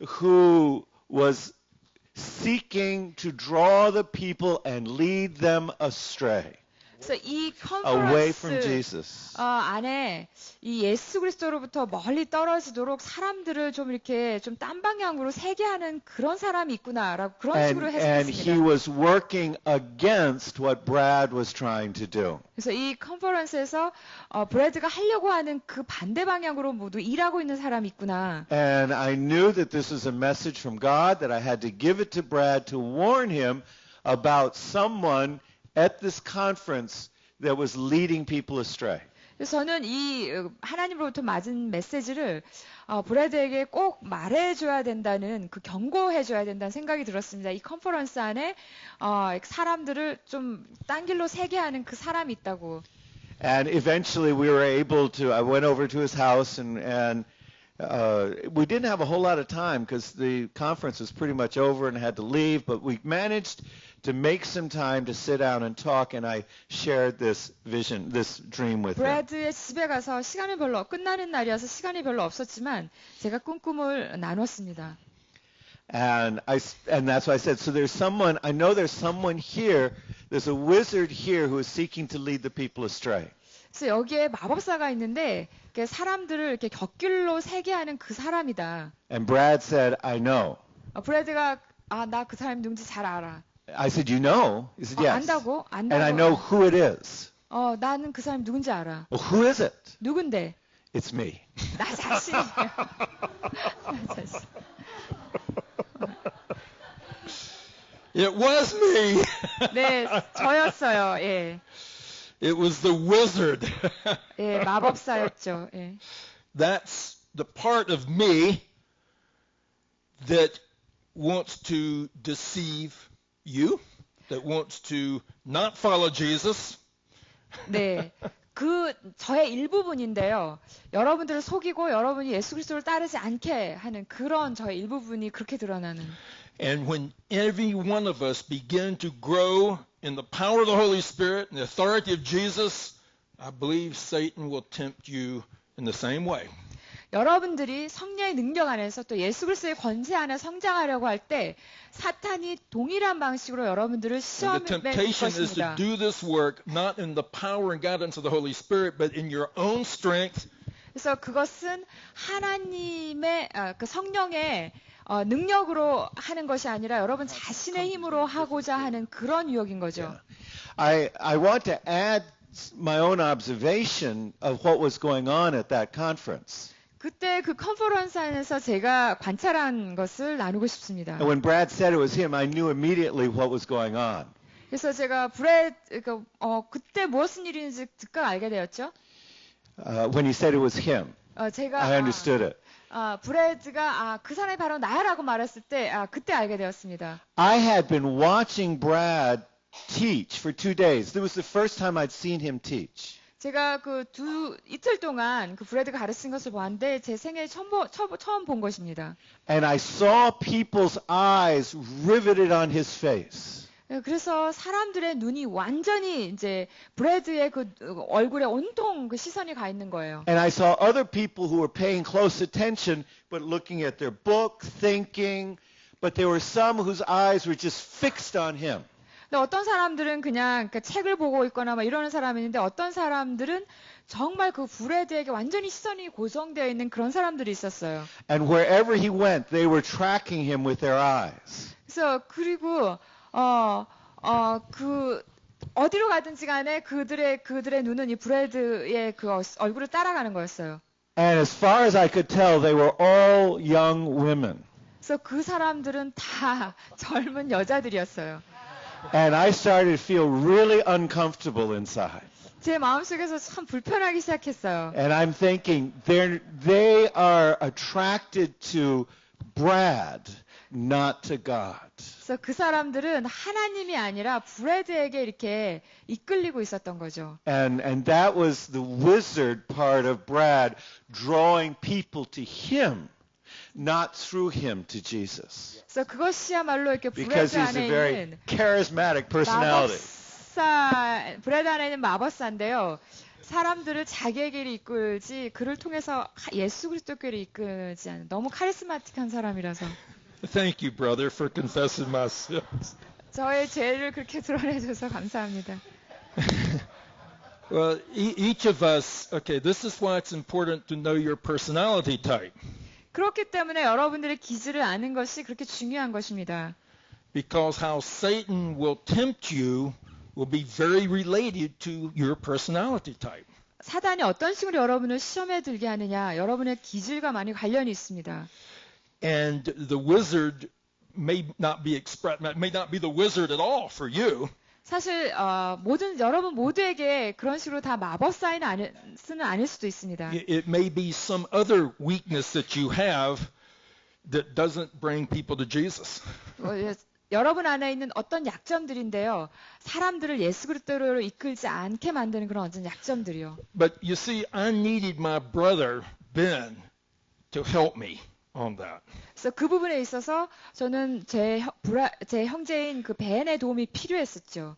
who was seeking to draw the people and lead them astray. 그래서 이 Away from 컨퍼런스 Jesus. 안에 이 예수 그리스도로부터 멀리 떨어지도록 사람들을 좀 이렇게 좀 딴 방향으로 세게 하는 그런 사람이 있구나라고 그런 식으로 And he 해석했습니다. was working against what Brad was trying to do. 그래서 이 컨퍼런스에서 브래드가 하려고 하는 그 반대 방향으로 모두 일하고 있는 사람이 있구나. And I knew that this was a message from God, that I had to give it to Brad to warn him about someone at this conference that was leading people astray. 그래서 저는 이 하나님으로부터 맞은 메시지를 브래드에게 꼭 말해줘야 된다는 경고해줘야 된다는 생각이 들었습니다. 이 컨퍼런스 안에 사람들을 좀 딴 길로 세게 하는 그 사람이 있다고. And eventually we were able to, I went over to his house and we didn't have a whole lot of time because the conference was pretty much over and had to leave, but we managed to make some time to sit down and talk, and I shared this vision, this dream with him. 브래드의 집에 가서 끝나는 날이어서 시간이 별로 없었지만 제가 꿈을 나눴습니다. And that's why I said, so I know there's someone here, there's a wizard here who is seeking to lead the people astray. 그래서 여기에 마법사가 있는데 사람들을 이렇게 격길로 세게 하는 그 사람이다. And Brad said, I know. 브래드가 나 그 사람이 누군지 잘 알아. I said, you know? He said, yes. 안다고? And I know who it is. 나는 그 사람이 누군지 알아. Well, who is it? 누군데? It's me. 나 자신이야. 나 자신. It was me. 네, 저였어요. 예. It was the wizard. 예, 마법사였죠. 예. That's the part of me that wants to deceive you, that wants to not follow Jesus. 네. 저의 일부분인데요. 여러분들을 속이고 여러분이 예수 그리스도를 따르지 않게 하는 그런 저의 일부분이 그렇게 드러나는. And when every one of us begin to grow in the power of the Holy Spirit and the authority of Jesus, I believe Satan will tempt you in the same way. 여러분들이 성령의 능력 안에서 또 예수 그리스도의 권세 안에 성장하려고 할 때 사탄이 동일한 방식으로 여러분들을 And 시험에 the 낼 temptation is to 것입니다. do this work not in the power and guidance of the Holy Spirit, but in your own strength. 그래서 그것은 하나님의 그 성령의 능력으로 하는 것이 아니라 여러분 자신의 힘으로 하고자 하는 그런 유혹인 거죠. I want to add my own observation of what was going on at that conference. 그때 그 컨퍼런스 안에서 제가 관찰한 것을 나누고 싶습니다. And when Brad said it was him, I knew immediately what was going on. 그래서 제가 그때 무슨 일인지 즉각 알게 되었죠. When he said it was him, 제가 I understood it. 브래드가 그 사람이 바로 나야라고 말했을 때 그때 알게 되었습니다. I had been watching Brad teach for 2 days. This was the first time I'd seen him teach. 제가 이틀 동안 그 브래드가 가르친 것을 보았는데 제 생애 처음 본 것입니다. And I saw people's eyes riveted on his face. 그래서 사람들의 눈이 완전히 이제 브래드의 그 얼굴에 온통 그 시선이 가 있는 거예요. And I saw other people who were paying close attention, but looking at their book, thinking, but there were some whose eyes were just fixed on him. 근데 어떤 사람들은 그냥 그 책을 보고 있거나 막 이러는 사람이 있는데 어떤 사람들은 정말 그 브래드에게 완전히 시선이 고정되어 있는 그런 사람들이 있었어요. And wherever he went, they were tracking him with their eyes. 그래서 그리고 그 어디로 가든지 간에 그들의 눈은 이 브래드의 그 얼굴을 따라가는 거였어요. And as far as I could tell, they were all young women. 그래서 그 사람들은 다 젊은 여자들이었어요. And I started to feel really uncomfortable inside. 제 마음속에서 참 불편하기 시작했어요. And I'm thinking, they are attracted to Brad, not to God. 그래서 그 사람들은 하나님이 아니라 브래드에게 이렇게 이끌리고 있었던 거죠. And that was the wizard part of Brad, drawing people to him, not through him to Jesus. 그래서 그것이야말로 이렇게 Because 브래드 he's 안에 a very 있는 charismatic personality. 브래드 안에 있는 마법사인데요. 사람들을 자기에게 이끌지 그를 통해서 예수 그리스도께로 이끌지 않는 너무 카리스마틱한 사람이라서. Thank you, brother, for confessing my sins. 저의 죄를 그렇게 드러내줘서 감사합니다. Well, each of us, okay, this is why it's important to know your personality type. 그렇기 때문에 여러분들의 기질을 아는 것이 그렇게 중요한 것입니다. Because how Satan will tempt you will be very related to your personality type. 사단이 어떤 식으로 여러분을 시험에 들게 하느냐, 여러분의 기질과 많이 관련이 있습니다. And the wizard may not be the wizard at all for you. 사실 여러분 모두에게 그런 식으로 다 마법사는 아닐 수도 있습니다. It may be some other weakness that you have that doesn't bring people to Jesus. 여러분 안에 있는 어떤 약점들인데요. 사람들을 예수 그리스도로 이끌지 않게 만드는 그런 어떤 약점들이요. But you see, I needed my brother Ben to help me on that. 그래서 그 부분에 있어서 저는 제 형제인 그 벤의 도움이 필요했었죠.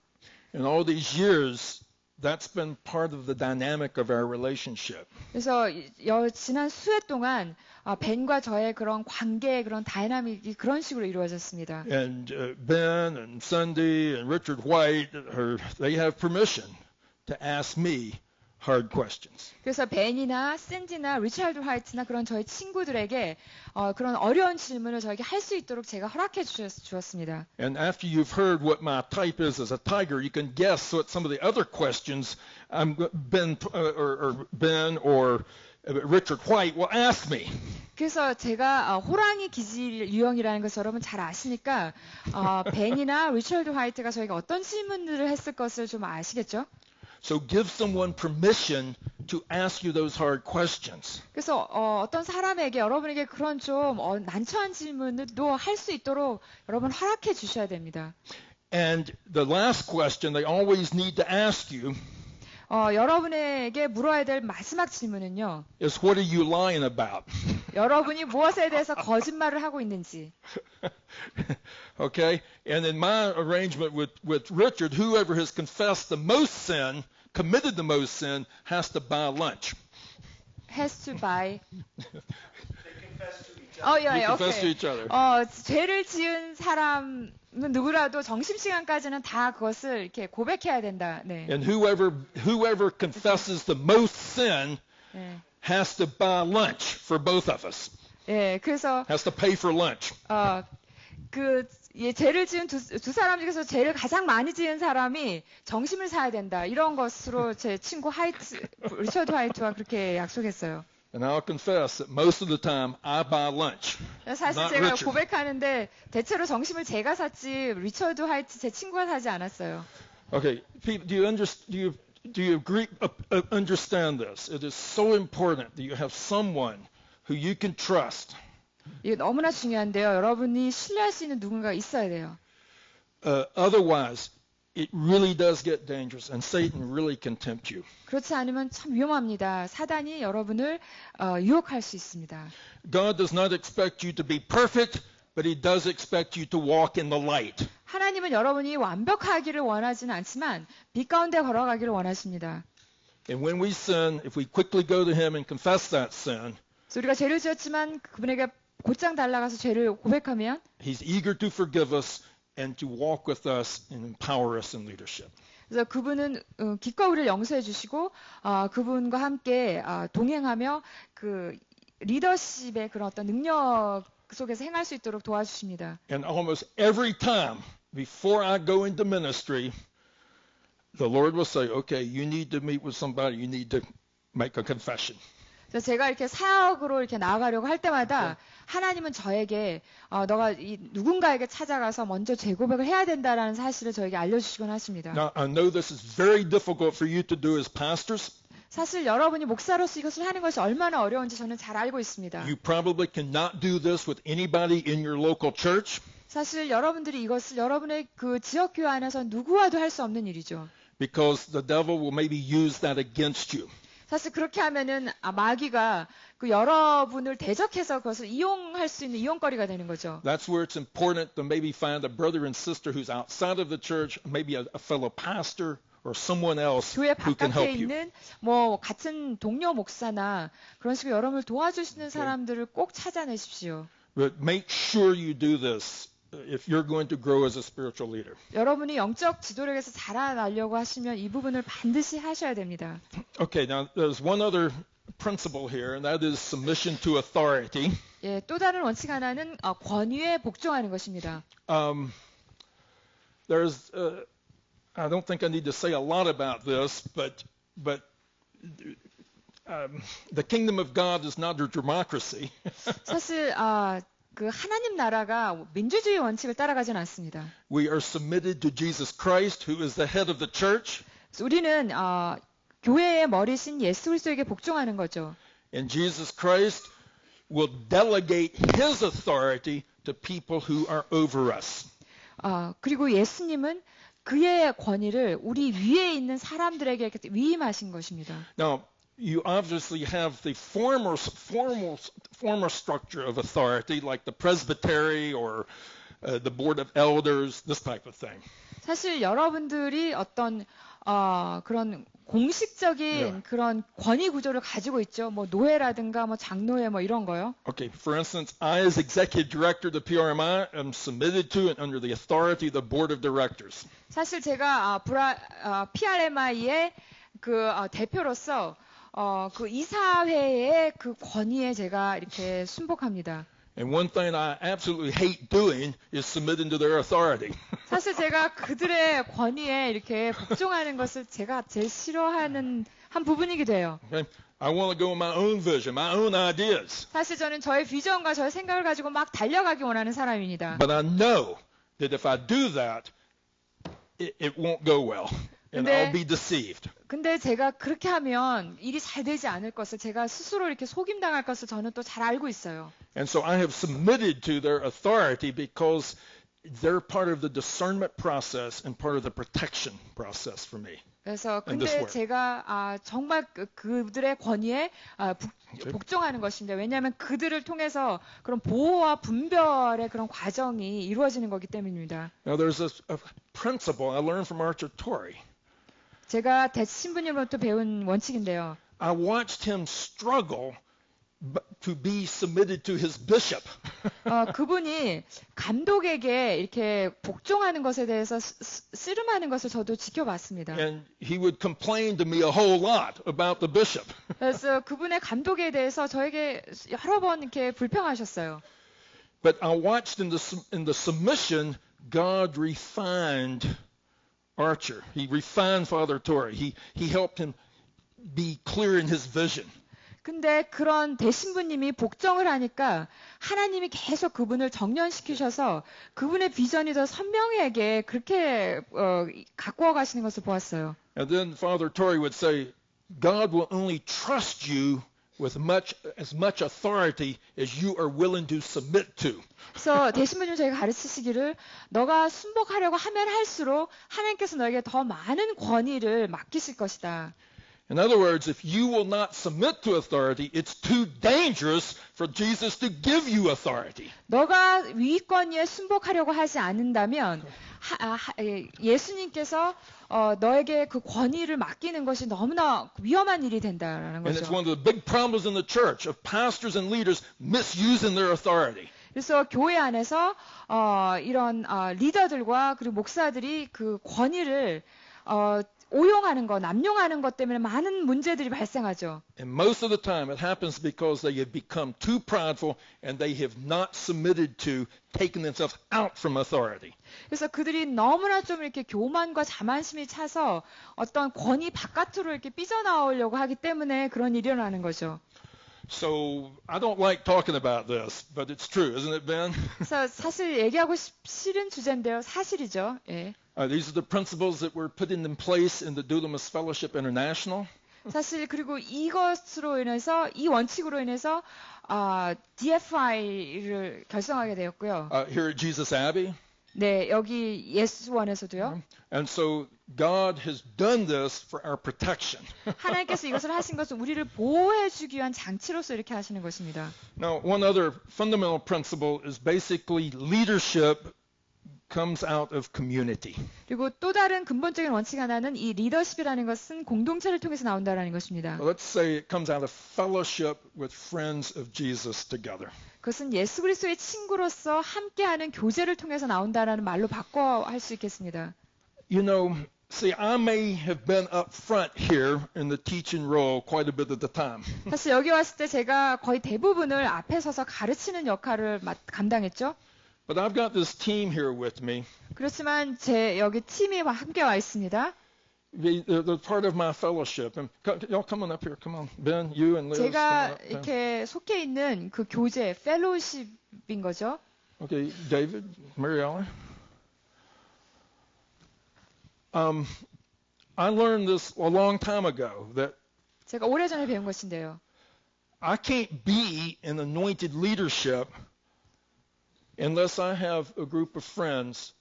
In all these years, that's been part of the dynamic of our relationship. 그래서 지난 수해 동안 벤과 저의 그런 관계의 그런 다이나믹이 그런 식으로 이루어졌습니다. And Ben and Sunday and Richard White, they have permission to ask me hard questions. 그래서 벤이나 샌디나 리처드 화이트나 그런 저희 친구들에게 그런 어려운 질문을 저에게 할 수 있도록 제가 허락해 주었습니다. And after you've heard what my type is as a tiger, you can guess what some of the other questions Ben or Richard White will ask me. 그래서 제가 호랑이 기질 유형이라는 것을 여러분 잘 아시니까 벤이나 리처드 화이트가 저에게 어떤 질문들을 했을 것을 좀 아시겠죠? So give someone permission to ask you those hard questions. 그래서 어떤 사람에게 여러분에게 그런 좀 난처한 질문도 할 수 있도록 여러분 허락해 주셔야 됩니다. And the last question they always need to ask you 여러분에게 물어야 될 마지막 질문은요. is what are you lying about? 여러분이 무엇에 대해서 거짓말을 하고 있는지. Okay? And in my arrangement with Richard, whoever has confessed the most sin, committed the most sin, has to buy lunch. Has to buy. You confess to each other. 죄를 지은 사람은 누구라도 점심시간까지는 다 그것을 이렇게 고백해야 된다. 네. And whoever confesses the most sin 네. has to buy lunch for both of us. 예, 그래서 Has to pay for lunch. 죄를 지은 두 사람 중에서 죄를 가장 많이 지은 사람이 점심을 사야 된다. 이런 것으로 제 친구 리처드 화이트와 그렇게 약속했어요. And I'll confess that most of the time I buy lunch. 사실 Not 제가 Richard. 고백하는데 대체로 점심을 제가 샀지 리처드 화이트 제 친구가 사지 않았어요. Okay, Pete, do you agree? Understand this? It is so important that you have someone who you can trust. 이게 너무나 중요한데요. 여러분이 신뢰할 수 있는 누군가가 있어야 돼요. Otherwise, it really does get dangerous, and Satan really can tempt you. 그렇지 않으면 참 위험합니다. 사단이 여러분을 유혹할 수 있습니다. God does not expect you to be perfect, but He does expect you to walk in the light. 하나님은 여러분이 완벽하기를 원하지는 않지만 빛 가운데 걸어가기를 원하십니다. And when we sin, if we quickly go to Him and confess that sin, 그래서 우리가 죄를 지었지만 그분에게 곧장 달려가서 죄를 고백하면 He's eager to forgive us and to walk with us and empower us in leadership. 그래서 그분은 기꺼이 우리를 용서해 주시고 그분과 함께 동행하며 그 리더십의 그런 어떤 능력 속에서 행할 수 있도록 도와주십니다. And almost every time before I go into ministry, the Lord will say, okay, you need to meet with somebody, you need to make a confession. 그래서 제가 이렇게 사역으로 이렇게 나아가려고 할 때마다 하나님은 저에게 너가 누군가에게 찾아가서 먼저 재고백을 해야 된다라는 사실을 저에게 알려주시곤 하십니다. Now, I know this is very difficult for you to do as pastors. 사실 여러분이 목사로서 이것을 하는 것이 얼마나 어려운지 저는 잘 알고 있습니다. You probably cannot do this with anybody in your local church 사실 여러분들이 이것을 여러분의 그 지역교회 안에서 누구와도 할 수 없는 일이죠. because the devil will maybe use that against you. 사실 그렇게 하면은 마귀가 그 여러분을 대적해서 그것을 이용할 수 있는 이용거리가 되는 거죠. That's where it's important to maybe find a brother and sister who's outside of the church, maybe a fellow pastor or someone else 교회 who can 바깥에 help you. 있는 뭐 같은 동료 목사나 그런 식으로 여러분을 도와주시는 사람들을 꼭 찾아내십시오. But make sure you do this if you're going to grow as a spiritual leader. 여러분이 영적 지도력에서 자라나려고 하시면 이 부분을 반드시 하셔야 됩니다. Okay, now there's one other principle here, and that is submission to authority. 예, 또 다른 원칙 하나는 권위에 복종하는 것입니다. There's, I don't think I need to say a lot about this, but the kingdom of God is not a democracy. 사실 그 하나님 나라가 민주주의 원칙을 따라가진 않습니다. We are submitted to Jesus Christ, who is the head of the church. 그래서 우리는 교회의 머리신 예수 그리스도에게 복종하는 거죠. And Jesus Christ will delegate his authority to people who are over us. 그리고 예수님은 그의 권위를 우리 위에 있는 사람들에게 위임하신 것입니다. Now, you obviously have the former structure of authority, like the presbytery or the board of elders, this type of thing. 사실 여러분들이 어떤 그런 공식적인 그런 권위 구조를 가지고 있죠. 뭐 노회라든가 뭐 장로회 뭐 이런 거요. Okay, for instance, I as executive director of the PRMI am submitted to and under the authority of the board of directors. 사실 제가 PRMI의 그 대표로서 그 이사회의 그 권위에 제가 이렇게 순복합니다. And one thing I absolutely hate doing is submitting to their authority. 사실 제가 그들의 권위에 이렇게 복종하는 것을 제가 제일 싫어하는 한 부분이기도 해요. Okay? I want to go with my own vision, my own ideas. 사실 저는 저의 비전과 저의 생각을 가지고 막 달려가기 원하는 사람입니다. But I know that if I do that, it won't go well. And I'll be deceived. 근데 제가 그렇게 하면 일이 잘 되지 않을 것을 제가 스스로 이렇게 속임당할 것을 저는 또 잘 알고 있어요. And so I have submitted to their authority because they're part of the discernment process and part of the protection process for me. 그래서 근데 제가 정말 그들의 권위에 복종하는 것입니다. 왜냐하면 그들을 통해서 그런 보호와 분별의 그런 과정이 이루어지는 거기 때문입니다. Now there's a principle I learned from Archer Torrey. 제가 대신부님으로부터 배운 원칙인데요. I watched him struggle to be submitted to his bishop. 그분이 감독에게 이렇게 복종하는 것에 대해서 씨름하는 것을 저도 지켜봤습니다. And he would complain to me a whole lot about the bishop. 그래서 그분의 감독에 대해서 저에게 여러 번 이렇게 불평하셨어요. But I watched in the submission, God refined Archer. He refined Father Torrey. He helped him be clear in his vision. 근데 그런 대신부님이 복종을 하니까 하나님이 계속 그분을 정련시키셔서 그분의 비전이 더 선명하게 그렇게 가꾸어 가시는 것을 보았어요. And then Father Torrey would say, God will only trust you with as much authority as you are willing to submit to. 그래서 대신부님 저희가 가르치시기를 너가 순복하려고 하면 할수록 하나님께서 너에게 더 많은 권위를 맡기실 것이다. In other words, if you will not submit to authority, it's too dangerous for Jesus to give you authority. 너가 위권위에 순복하려고 하지 않는다면 예수님께서 너에게 그 권위를 맡기는 것이 너무나 위험한 일이 된다라는 And it's 거죠. one of the big problems in the church of pastors and leaders misusing their authority. 그래서 교회 안에서 이런 리더들과 그리고 목사들이 그 권위를 오용하는 것, 남용하는 것 때문에 많은 문제들이 발생하죠. And most of the time it happens because they have become too prideful and they have not submitted to taking themselves out from authority. 그래서 그들이 너무나 좀 이렇게 교만과 자만심이 차서 어떤 권위 바깥으로 이렇게 삐져나오려고 하기 때문에 그런 일이 일어나는 거죠. So I don't like talking about this, but it's true, isn't it, Ben? 그래서 사실 얘기하고 싫은 주제인데요. 사실이죠. 예. These are the principles that were put in place in the Dunamis Fellowship International. 사실 그리고 이것으로 인해서 이 원칙으로 인해서 DFI를 결성하게 되었고요. Here at Jesus Abbey. 네, 여기 예수원에서도요. And so God has done this for our protection. 하나님께서 이것을 하신 것은 우리를 보호해 주기 위한 장치로서 이렇게 하시는 것입니다. Now, one other fundamental principle is basically leadership comes out of community. 그리고 또 다른 근본적인 원칙 하나는 이 리더십이라는 것은 공동체를 통해서 나온다라는 것입니다. Let's say it comes out of fellowship with friends of Jesus together. 그것은 예수 그리스도의 친구로서 함께하는 교제를 통해서 나온다라는 말로 바꿔 할 수 있겠습니다. You know, see, I may have been up front here in the teaching role quite a bit of the time. 사실 여기 왔을 때 제가 거의 대부분을 앞에 서서 가르치는 역할을 감당했죠. But I've got this team here with me. 그렇지만 제 여기 팀이 함께 와 있습니다. They're part of my fellowship. And y'all come on up here. Come on, Ben, you and Liz. 제가 이렇게 속해 있는 그 교제, 펠로우십인 거죠. Okay, David, Mary Ellen. I learned this a long time ago that 제가 오래전에 배운 것인데요. I can't be in anointed leadership unless I have a group of friends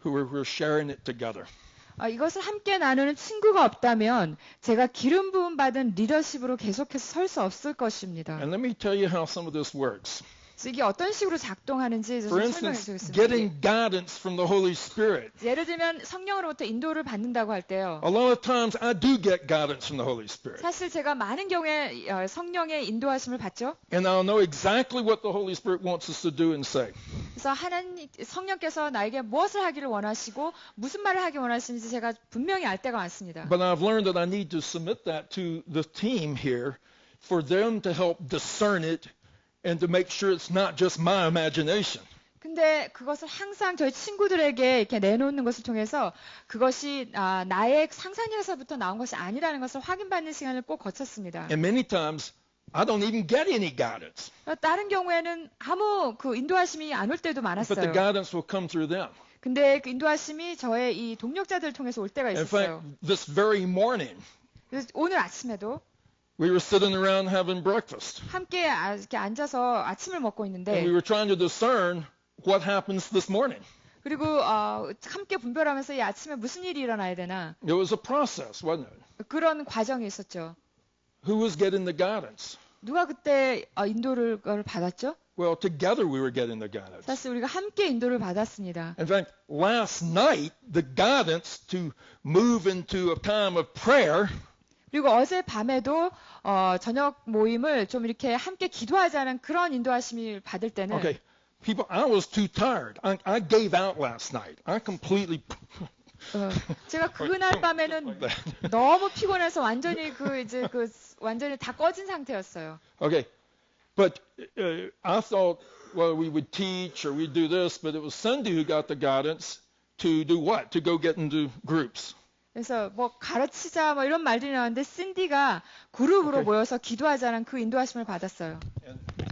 who are sharing it together. 이것을 함께 나누는 친구가 없다면 제가 기름 부음 받은 리더십으로 계속해서 설 수 없을 것입니다. And let me tell you how some of this works. 그래서 이게 어떤 식으로 작동하는지 좀 For 설명해 instance, 주겠습니다. getting guidance from the Holy Spirit. 예를 들면 성령으로부터 인도를 받는다고 할 때요. A lot of times I do get guidance from the Holy Spirit. 사실 제가 많은 경우에 성령의 인도하심을 받죠. And I'll know exactly what the Holy Spirit wants us to do and say. 그래서 하나님 성령께서 나에게 무엇을 하기를 원하시고 무슨 말을 하기 원하시는지 제가 분명히 알 때가 많습니다. But I've learned that I need to submit that to the team here for them to help discern it and to make sure it's not just my imagination. 근데 그것을 항상 저희 친구들에게 이렇게 내놓는 것을 통해서 그것이 나의 상상력에서부터 나온 것이 아니라는 것을 확인받는 시간을 꼭 거쳤습니다. And many times I don't even get any guidance. 다른 경우에는 아무 그 인도하심이 안 올 때도 But the 많았어요. guidance will come through them. 근데 그 인도하심이 저의 이 동력자들을 통해서 올 때가 In fact, 있었어요. this very morning, 그래서 오늘 아침에도 we were sitting around having breakfast. 함께 이렇게 앉아서 아침을 먹고 And 있는데 we were trying to discern what happens this morning. 그리고 함께 분별하면서 이 아침에 무슨 일이 일어나야 되나 It was a process, wasn't it? 그런 과정이 있었죠. Who was getting the guidance? 누가 그때 인도를 받았죠? Well, together we were getting the guidance. 사실 우리가 함께 인도를 받았습니다. In fact, last night, the guidance to move into a time of prayer 그리고 어제 밤에도 저녁 모임을 좀 이렇게 함께 기도하자는 그런 인도하심을 받을 때는 Okay, people, I was too tired. I gave out last night. I completely. 제가 그날 밤에는 like that. 너무 피곤해서 완전히 완전히 다 꺼진 상태였어요. Okay, but I thought, well, we would teach or we'd do this, but it was Cindy who got the guidance to do what? To go get into groups. 그래서 뭐 가르치자 뭐 이런 말들이 나왔는데 신디가 그룹으로 Okay. 모여서 기도하자는 그 인도하심을 받았어요.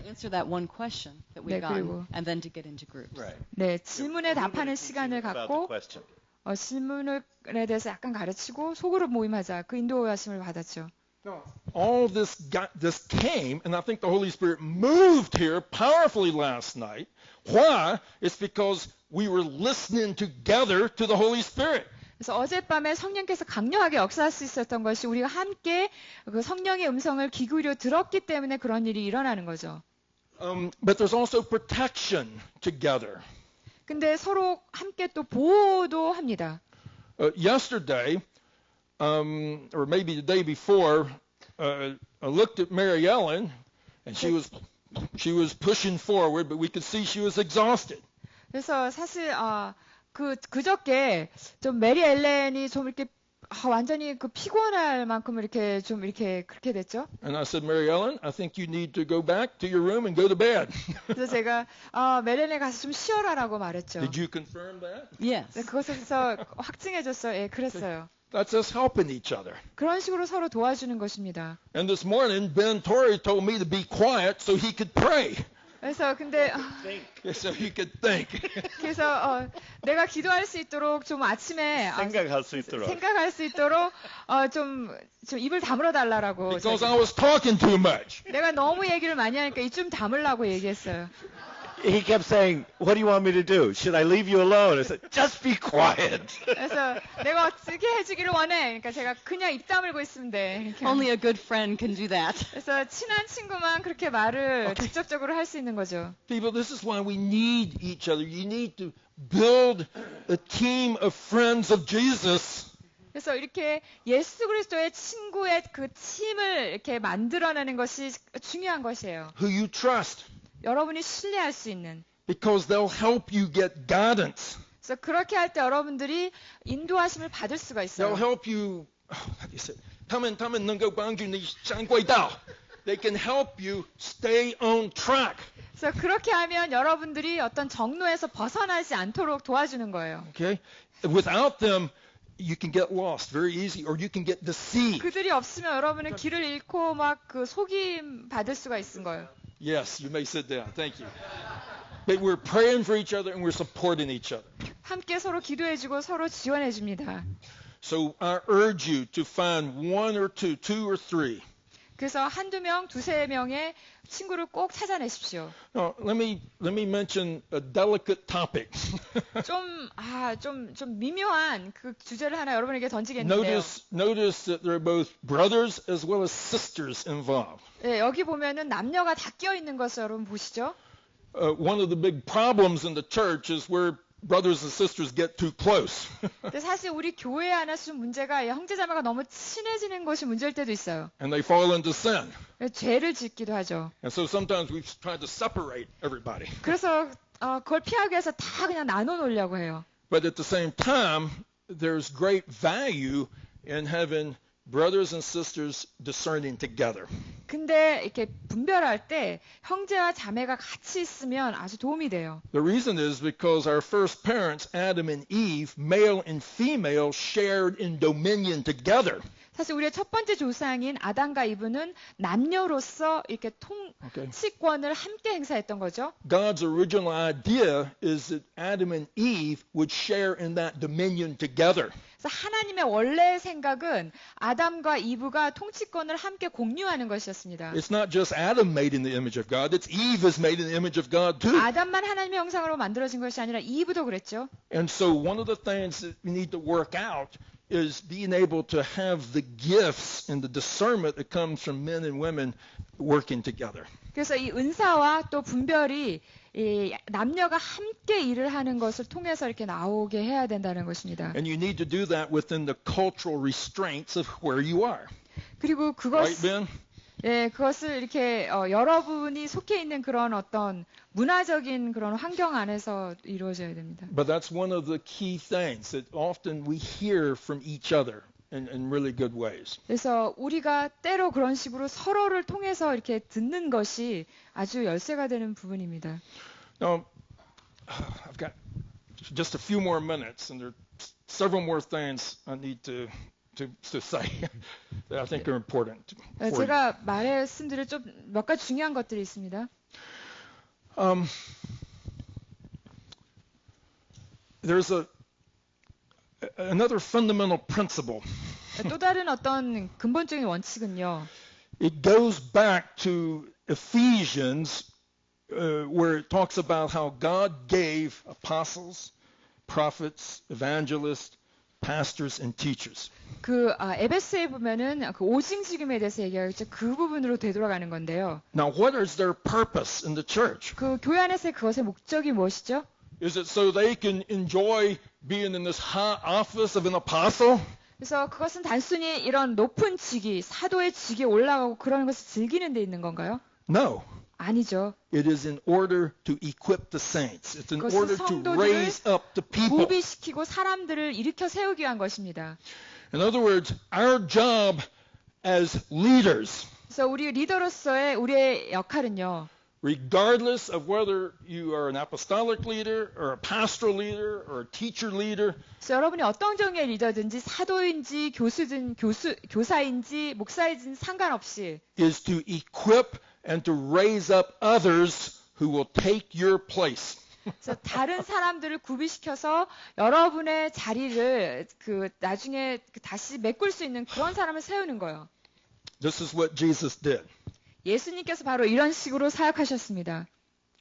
Answer that one question that 네, we've gotten, 그리고- and then to get into groups. Right. 네, 질문에 답하는 About 시간을 the 갖고 question. 질문에 대해서 약간 가르치고 속으로 모임하자 그 인도하심을 받았죠. All this came, and I think the Holy Spirit moved here powerfully last night. Why? It's because we were listening together to the Holy Spirit. 그래서 어젯밤에 성령께서 강력하게 역사할 수 있었던 것이 우리가 함께 그 성령의 음성을 귀 기울여 들었기 때문에 그런 일이 일어나는 거죠. But there's also protection together. 근데 서로 함께 또 보호도 합니다. Yesterday, or maybe the day before, I looked at Mary Ellen, and she was pushing forward, but we could see she was exhausted. 그래서 사실 그저께 좀 메리 엘렌이 좀 이렇게 완전히 그 피곤할 만큼 이렇게 좀 이렇게 그렇게 됐죠. And I said, Mary Ellen, I think you need to go back to your room and go to bed. 그래서 제가 메리 엘렌 가서 좀 쉬어라라고 말했죠. Did you confirm that? Yes. 네, 그것에서 확증해줬어요. 예, 그랬어요. That's us helping each other. 그런 식으로 서로 도와주는 것입니다. And this morning, Ben Torrey told me to be quiet so he could pray, 그래서 근데 so he could think. 그래서 내가 기도할 수 있도록 좀 아침에 생각할 수 있도록. 생각할 수 있도록 좀 입을 다물어 달라라고. Because I was talking too much. 내가 너무 얘기를 많이 하니까 입 좀 다물라고 얘기했어요. He kept saying, "What do you want me to do? Should I leave you alone?" I said, "Just be quiet." 그래서 내가 어떻게 해주기를 원해. 그러니까 제가 그냥 입 다물고 있으면 돼. 이렇게. Only a good friend can do that. 그래서 친한 친구만 그렇게 말을 직접적으로 할 수 있는 거죠. People, this is why we need each other. You need to build a team of friends of Jesus. 그래서 이렇게 예수 그리스도의 친구의 그 팀을 이렇게 만들어내는 것이 중요한 것이에요. Who you trust, 여러분이 신뢰할 수 있는. because they'll help you get guidance. 그래서 그렇게 할 때 여러분들이 인도하심을 받을 수가 They'll 있어요. help you. How do you say? 能够帮助你上轨道. They can help you stay on track. 그래서 그렇게 하면 여러분들이 어떤 정로에서 벗어나지 않도록 도와주는 거예요. Okay? Without them, you can get lost very easy, or you can get deceived. 그들이 없으면 여러분은 길을 잃고 막 그 속임 받을 수가 있는 거예요. Yes, you may sit down. Thank you. But we're praying for each other and we're supporting each other. 함께 서로 기도해주고 서로 지원해줍니다. So I urge you to find one or two or three. 그래서 한두 명, 두세 명의 친구를 꼭 찾아내십시오. Now, let me mention a delicate topic. 좀 미묘한 그 주제를 하나 여러분에게 던지겠는데요. Notice that there are both brothers as well as sisters involved. 네, 여기 보면은 남녀가 다 끼어 있는 것을 여러분 보시죠. One of the big problems in the church is where brothers and sisters get too close. 근데 사실 우리 교회 안에서 좀 문제가 형제자매가 너무 친해지는 것이 문제일 때도 있어요. And they fall into sin. 죄를 짓기도 하죠. And so sometimes we've tried to separate everybody. 그래서 그걸 피하기 위해서 다 그냥 나눠 놓으려고 해요. But at the same time, there's great value in having brothers and sisters discerning together. 근데 이렇게 분별할 때 형제와 자매가 같이 있으면 아주 도움이 돼요. The reason is because our first parents, Adam and Eve, male and female, shared in dominion together. 사실 우리의 첫 번째 조상인 아담과 이브는 남녀로서 이렇게 통치권을 함께 행사했던 거죠. God's original idea is that Adam and Eve would share in that dominion together. 그래서 하나님의 원래 생각은 아담과 이브가 통치권을 함께 공유하는 것이었습니다. It's not just Adam made in the image of God, it's Eve is made in the image of God too. 아담만 하나님의 형상으로 만들어진 것이 아니라 이브도 그랬죠. And so one of the things that we need to work out is being able to have the gifts and the discernment that comes from men and women working together. 그래서 이 은사와 또 분별이 이 남녀가 함께 일을 하는 것을 통해서 이렇게 나오게 해야 된다는 것입니다. And you need to do that within the cultural restraints of where you are. 그리고 Right, Ben? 그것을 이렇게 여러분이 속해 있는 그런 어떤 문화적인 그런 환경 안에서 이루어져야 됩니다. But that's one of the key things that often we hear from each other in really good ways. 그래서 우리가 때로 그런 식으로 서로를 통해서 이렇게 듣는 것이 아주 열쇠가 되는 부분입니다. Now, I've got just a few more minutes, and there are several more things I need to say that I think are important for you. 제가 말씀드릴 좀 몇 가지 중요한 것들이 있습니다. There's another fundamental principle. 또 다른 어떤 근본적인 원칙은요. It goes back to Ephesians, where it talks about how God gave apostles, prophets, evangelists, pastors, and teachers. 그 에베소에 보면은 그 오징지금에 대해서 얘기하죠. 그 부분으로 되돌아가는 건데요. Now, what is their purpose in the church? 그 교회 안에서의 그것의 목적이 무엇이죠? Is it so they can enjoy being in this high office of an apostle? 그래서 그것은 단순히 이런 높은 직위, 사도의 직위에 올라가고 그런 것을 즐기는 데 있는 건가요? No. 아니죠. It is in order to equip the saints. It's in 그것은 order to 성도들을 raise up the people. 구비시키고 사람들을 일으켜 세우기 위한 것입니다. In other words, our job as leaders, 그래서 우리 리더로서의 우리의 역할은요. regardless of whether you are an apostolic leader or a pastoral leader or a teacher leader, 그래서 여러분이 어떤 종의 리더든지 사도인지 교사인지 목사인지 상관없이 is to equip and to raise up others who will take your place. 그래서 다른 사람들을 구비시켜서 여러분의 자리를 나중에 다시 메꿀 수 있는 그런 사람을 세우는 거예요. This is what Jesus did. 예수님께서 바로 이런 식으로 사역하셨습니다.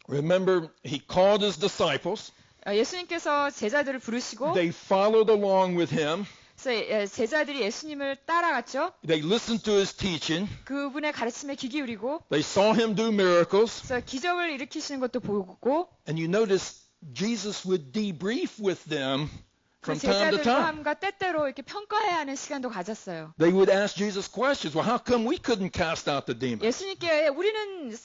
Remember, he called his disciples. 예수님께서 제자들을 부르시고 They followed along with him. 그래서 제자들이 예수님을 따라갔죠. They listened to his teaching. 그분의 가르침에 귀 기울이고 They saw him do miracles. 그래서 기적을 일으키시는 것도 보고 And you notice Jesus would debrief with them 그 from time to time. 제자들과 때때로 이렇게 평가해야 하는 시간도 가졌어요. They would ask Jesus questions. Well, how come we couldn't cast out the demon? 예수님께 우리는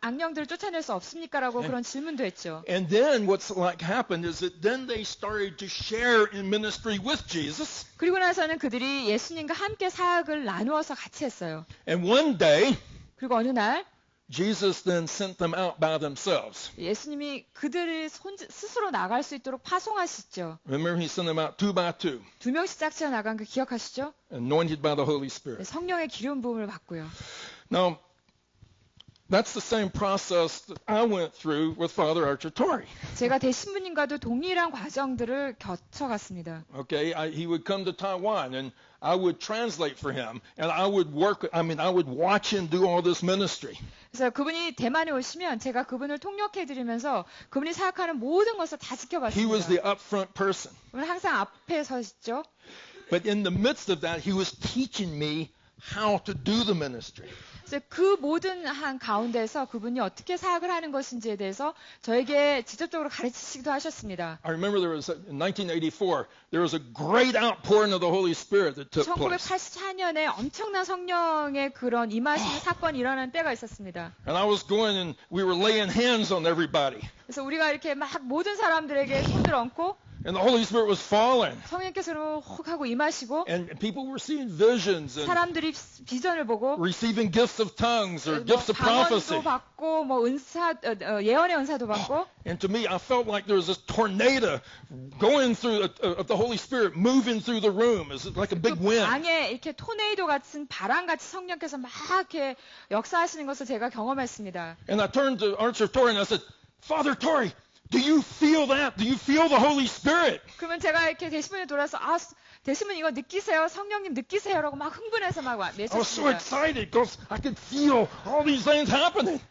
악령들을 쫓아낼 수 없습니까라고 그런 질문도 했죠. And then what's like happened is that then they started to share in ministry with Jesus. 그리고 나서는 그들이 예수님과 함께 사역을 나누어서 같이 했어요. And one day, 그리고 어느 날 Jesus then sent them out by themselves. 예수님이 그들을 스스로 나갈 수 있도록 파송하시죠. Remember, he sent them out 2 by 2, 2명씩 짝지어 나간 그 기억하시죠? anointed by the Holy Spirit. 성령의 기름 부음을 받고요. Now, that's the same process that I went through with Father Archertori. 제가 대신부님과도 동일한 과정들을 거쳐갔습니다. Okay, he would come to Taiwan and I would translate for him and I would watch him do all this ministry. 그래서 그분이 대만에 오시면 제가 그분을 통역해드리면서 그분이 사역하는 모든 것을 다 He was the 지켜봤습니다. upfront person. 그분 항상 앞에 서시죠. But in the midst of that, he was teaching me how to do the ministry. 그래서 그 모든 한 가운데서 그분이 어떻게 사역을 하는 것인지에 대해서 저에게 직접적으로 가르치시기도 하셨습니다. I remember in 1984, there was a great outpouring of the Holy Spirit that took place. 1984년에 엄청난 성령의 그런 임하시는 사건이 일어나는 때가 있었습니다. And I was going and we were laying hands on everybody. 그래서 우리가 이렇게 막 모든 사람들에게 손을 얹고 And the Holy Spirit was falling. 성령께서 혹 하고 임하시고 And people were seeing visions and 사람들이 비전을 보고 receiving gifts of tongues or 뭐 gifts of prophecy. 방언도 받고 뭐 예언의 은사도 받고 And to me, I felt like there was this tornado going through of the Holy Spirit moving through the room. It's like a big 그 wind. 방에 이렇게 토네이도 같은 바람 같이 성령께서 막 이렇게 역사하시는 것을 제가 경험했습니다. And I turned to Archer Torrey and I said, Father Torrey, do you feel that? Do you feel the Holy Spirit? 그러면 제가 이렇게 대신문에 돌아서 대신문 이거 느끼세요? 성령님 느끼세요라고 막 흥분해서 막 I was so 외쳤습니다. excited because I could feel all these things happening.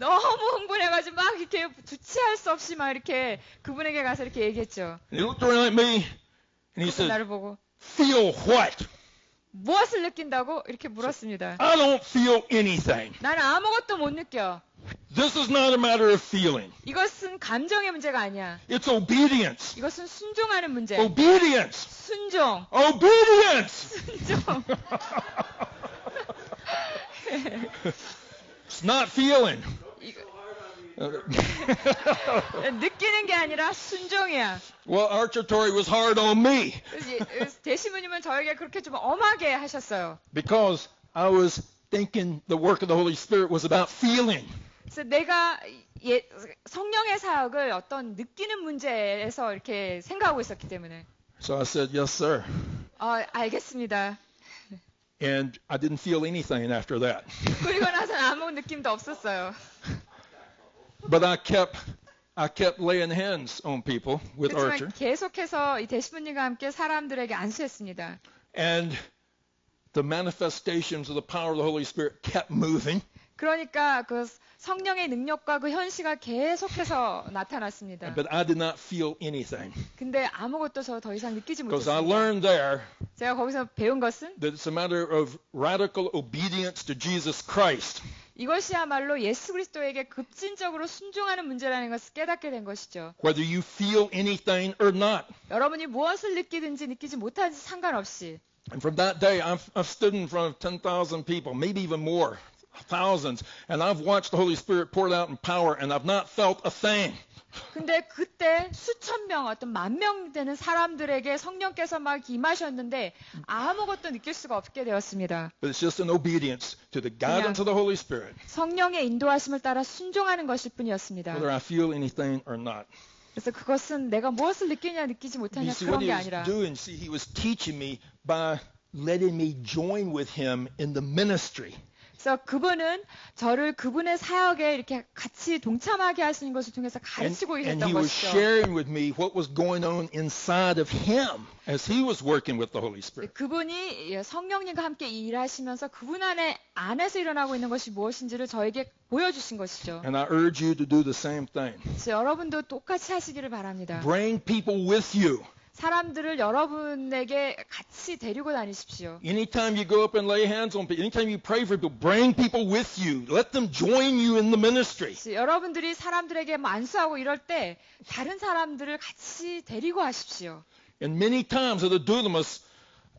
너무 흥분해가지고 막 이렇게 주체할 수 없이 막 이렇게 그분에게 가서 이렇게 얘기했죠. And he looked around at me and he said, 나를 보고 feel what? 무엇을 느낀다고 이렇게 물었습니다. I don't feel anything. 나는 아무것도 못 느껴. This is not a matter of feeling. 이것은 감정의 문제가 아니야. It's obedience. 이것은 순종하는 문제. Obedience. 순종. Obedience. 순종. It's not feeling. 느끼는 게 아니라 순종이야. Well, Archer Torrey was hard on me 그래서 대신부님은 저에게 그렇게 좀 엄하게 하셨어요. because I was thinking the work of the Holy Spirit was about feeling. 그래서 내가 성령의 사역을 어떤 느끼는 문제에서 이렇게 생각하고 있었기 때문에. So I said, yes, sir. 알겠습니다. And I didn't feel anything after that. 그리고 나서는 아무 느낌도 없었어요. But I kept laying hands on people with Archer. 그렇지만 계속해서 이 대신부님과 함께 사람들에게 안수했습니다. And the manifestations of the power of the Holy Spirit kept moving. 그러니까 그 성령의 능력과 그 현시가 계속해서 나타났습니다. But I did not feel anything. 근데 아무것도 저 더 이상 느끼지 Because I 못했습니다. learned there 제가 거기서 배운 것은 that it's a matter of radical obedience to Jesus Christ. 이것이야말로 예수 그리스도에게 급진적으로 순종하는 문제라는 것을 깨닫게 된 것이죠. Whether you feel anything or not. 여러분이 무엇을 느끼든지 느끼지 못하든지 상관없이. And from that day, I've stood in front of 10,000 people, maybe even more, thousands, and I've watched the Holy Spirit poured out in power, and I've not felt a thing. 근데 그때 수천 명, 어떤 10,000명 되는 사람들에게 성령께서 막 임하셨는데 아무것도 느낄 수가 없게 되었습니다. But it's just an obedience to the guidance of the Holy Spirit, 성령의 인도하심을 따라 순종하는 것일 뿐이었습니다. whether I feel anything or not. 그래서 그것은 내가 무엇을 느끼냐 느끼지 You 못하냐 see 그런 what he 게 was 아니라 doing? See, he was teaching me by letting me join with him in the ministry. 그래서 그분은 저를 그분의 사역에 이렇게 같이 동참하게 하시는 것을 통해서 가르치고 And 계셨던 he was 것이죠. sharing with me what was going on inside of him as he was working with the Holy Spirit. 그분이 성령님과 함께 일하시면서 그분 안에서 일어나고 있는 것이 무엇인지를 저에게 보여주신 것이죠. And I urge you to do the same thing. 그래서 여러분도 똑같이 하시기를 바랍니다. Bring people with you. 사람들을 여러분에게 같이 데리고 다니십시오. Anytime you go up and lay hands on people, anytime you pray for people, bring people with you. Let them join you in the ministry. 여러분들이 사람들에게 안수하고 이럴 때 다른 사람들을 같이 데리고 하십시오. And many times at the dunamis,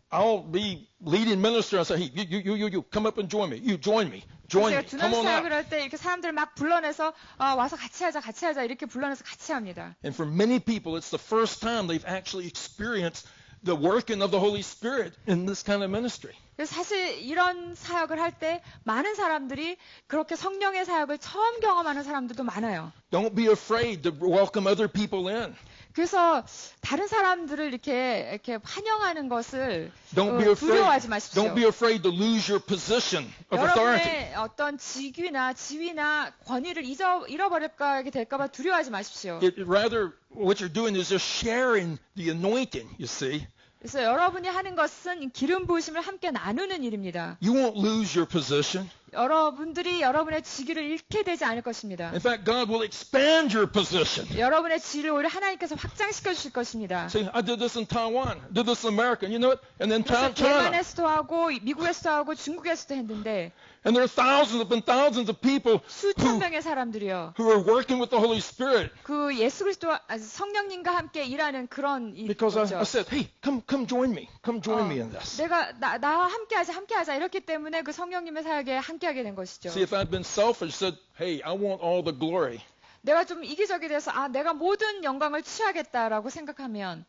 I'll be leading minister and say, hey, you, come up and join me. You join me. Join me. 제가 Come 두나무 on 사역을 out. 할 때 이렇게 사람들을 막 불러내서 와서 같이 하자 이렇게 불러내서 같이 합니다. And for many people, it's the first time they've actually experienced the working of the Holy Spirit in this kind of ministry. 그래서 사실 이런 사역을 할 때 많은 사람들이 그렇게 성령의 사역을 처음 경험하는 사람들도 많아요. Don't be afraid to welcome other people in. 그래서 다른 사람들을 이렇게 환영하는 것을 Don't be 두려워하지 afraid. 마십시오. Don't be afraid to lose your position of authority. 여러분의 어떤 직위나 지위나 권위를 잃어버릴까 될까봐 두려워하지 마십시오. Rather, what you're doing is just sharing the anointing, you see. 그래서 여러분이 하는 것은 기름 부으심을 함께 나누는 일입니다. You won't lose your position. 여러분들이 여러분의 직위를 잃게 되지 않을 것입니다. In fact, God will expand your position. 여러분의 지위를 오히려 하나님께서 확장시켜 주실 것입니다. See, I did this in Taiwan, did this in America, you know it? And then 그래서 China. 대만에서도 하고 미국에서도 하고 중국에서도 했는데 And there are thousands of people 수천 명의 사람들이요. who are working with the Holy Spirit. 그 예수 그리스도 성령님과 함께 일하는 그런 Because I 일이죠. said, hey, come join me. Come join me in this. 내가 나와 함께하자 이렇기 때문에 그 성령님의 사역에 함께하게 된 것이죠. See, if I'd been selfish, said, hey, I want all the glory. 내가 좀 이기적이 돼서 내가 모든 영광을 취하겠다라고 생각하면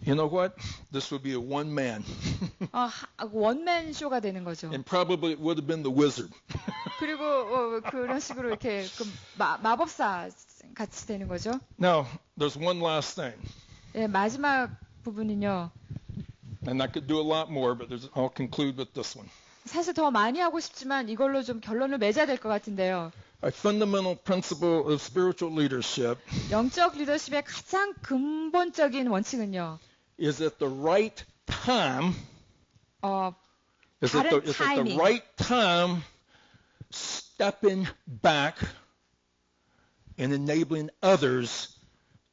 You know what? This would be a one man. 원맨 쇼가 되는 거죠. And probably it would have been the wizard. 그리고 그런 식으로 이렇게 마법사 같이 되는 거죠. Now, there's one last thing. 예, 마지막 부분은요. And I could do a lot more, but I'll conclude with this one. 사실 더 많이 하고 싶지만 이걸로 좀 결론을 맺어야 될 것 같은데요. A fundamental principle of spiritual leadership 영적 리더십의 가장 근본적인 원칙은요. is at the right time. Is at 다른 the 타이밍. right time stepping back and enabling others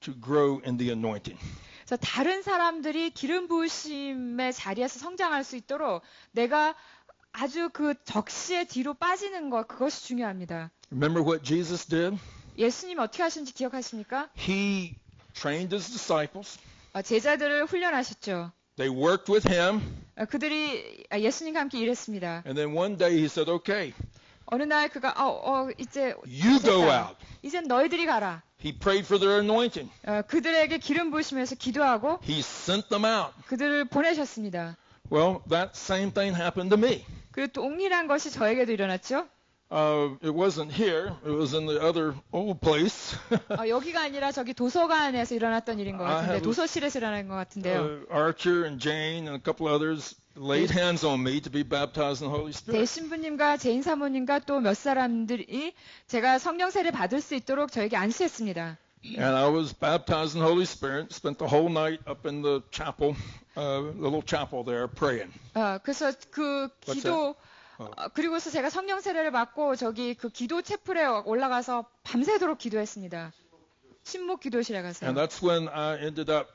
to grow in the anointing. 그래서 다른 사람들이 기름 부으심의 자리에서 성장할 수 있도록 내가 아주 그 적시에 뒤로 빠지는 것 그것이 중요합니다. Remember what Jesus did? 예수님 어떻게 하셨는지 기억하십니까? He trained his disciples. 제자들을 훈련하셨죠. They worked with him. 그들이 예수님과 함께 일했습니다. And then one day he said, okay, 어느 날 그가 이제 you go 됐다. out. 이젠 너희들이 가라. He prayed for their anointing. 그들에게 기름 부으시면서 기도하고 He sent them out. 그들을 보내셨습니다. Well, that same thing happened to me. 그리고 동일한 것이 저에게도 일어났죠. It wasn't here. It was in the other old place. 여기가 아니라 저기 도서관에서 일어났던 일인 것 같은데 도서실에서 일어난 것 같은데요. Archer and Jane and a couple others laid hands on me to be baptized in the Holy Spirit. 대신부님과 제인 사모님과 또 몇 사람들이 제가 성령 세례 받을 수 있도록 저에게 안수했습니다. And I was baptized in the Holy Spirit. Spent the whole night up in the chapel, little chapel there, praying. 그래서 그 기도 그리고서 제가 성령 세례를 받고 저기 그 기도 채플에 올라가서 밤새도록 기도했습니다. 침묵 기도실에 가서. And that's when I ended up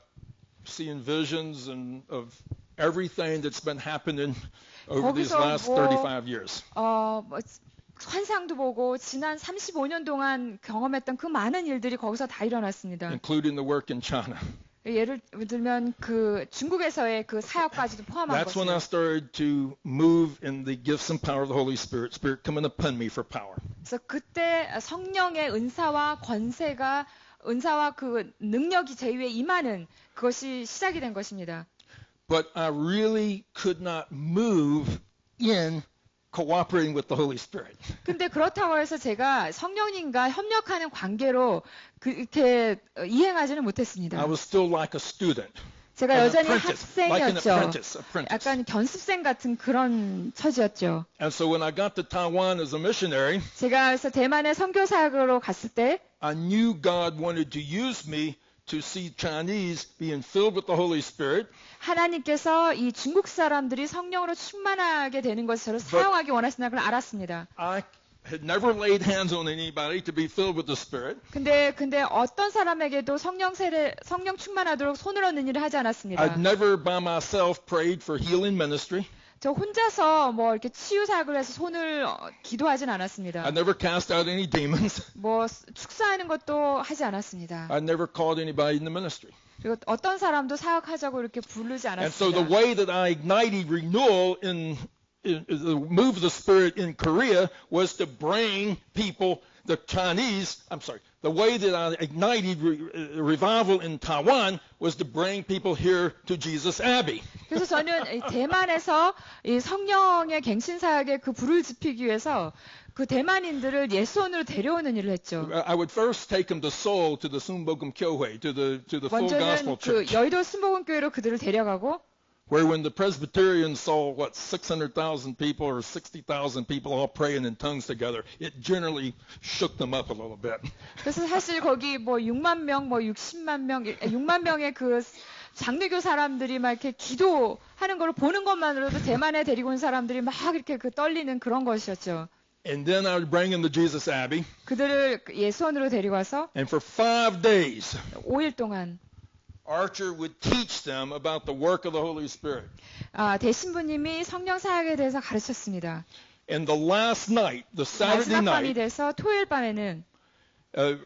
seeing visions and of everything that's been happening over these last 35 years. 환상도 보고 지난 35년 동안 경험했던 그 많은 일들이 거기서 다 일어났습니다. including the work in China. 예를 들면 그 중국에서의 그 사역까지도 포함한 That's when I 것이요. started to move in the gifts and power of the Holy Spirit. Spirit coming upon me for power. 그래서 그때 성령의 은사와 그 능력이 제 위에 임하는 그것이 시작이 된 것입니다. But I really could not move in cooperating with the Holy Spirit. 근데 그렇다고 해서 제가 성령님과 협력하는 관계로 그렇게 이행하지는 못했습니다. I was still like a student. 제가 an 여전히 apprentice, like an 학생이었죠. apprentice. 약간 견습생 같은 그런 처지였죠. And so when I got to Taiwan as a missionary, 제가 그래서 대만에 선교 사역으로 갔을 때 I knew God wanted to use me to see Chinese being filled with the Holy Spirit. 하나님께서 이 중국 사람들이 성령으로 충만하게 되는 것을 저를 사용하기 원하신다는 걸 알았습니다. I had never laid hands on anybody to be filled with the Spirit. 근데 어떤 사람에게도 성령 충만하도록 손을 얻는 일을 하지 않았습니다. I'd never by myself prayed for healing ministry. 저 혼자서 뭐 이렇게 치유 사역을 해서 손을 기도하진 않았습니다. I never cast out any demons. 뭐 축사하는 것도 하지 않았습니다. I never called anybody in the ministry. 그리고 어떤 사람도 사역하자고 이렇게 부르지 And so the 않았습니다. way that I ignited renewal in the move of the Spirit in Korea was to bring people, the way that I ignited revival in Taiwan was to bring people here to Jesus Abbey. 그래서 저는 이 대만에서 이 성령의 갱신 사역에 그 불을 지피기 위해서 그 대만인들을 옛손으로 데려오는 일을 했죠. I would first take them to Seoul, to the Sunbogum Kyohei, to the Full 먼저는 Gospel 그 Church, 여의도 순복음교회로 그들을 데려가고 where when the Presbyterians saw, 600,000 people or 60,000 people all praying in tongues together, it generally shook them up a little bit. 그래서 사실 거기 뭐 6만 명, 뭐 60만 명, 6만 명의 그 장로교 사람들이 막 이렇게 기도하는 걸 보는 것만으로도 대만에 데리고 온 사람들이 막 이렇게 그 떨리는 그런 것이었죠. And then I would bring them to Jesus Abbey, 그들을 예수원으로 데리고 와서 and for 5 days, 5일 동안 Archer would teach them about the work of the Holy Spirit. 대신부님이 성령 사역에 대해서 가르쳤습니다. And the last night, the Saturday 마지막 밤이 night, 돼서 토요일 밤에는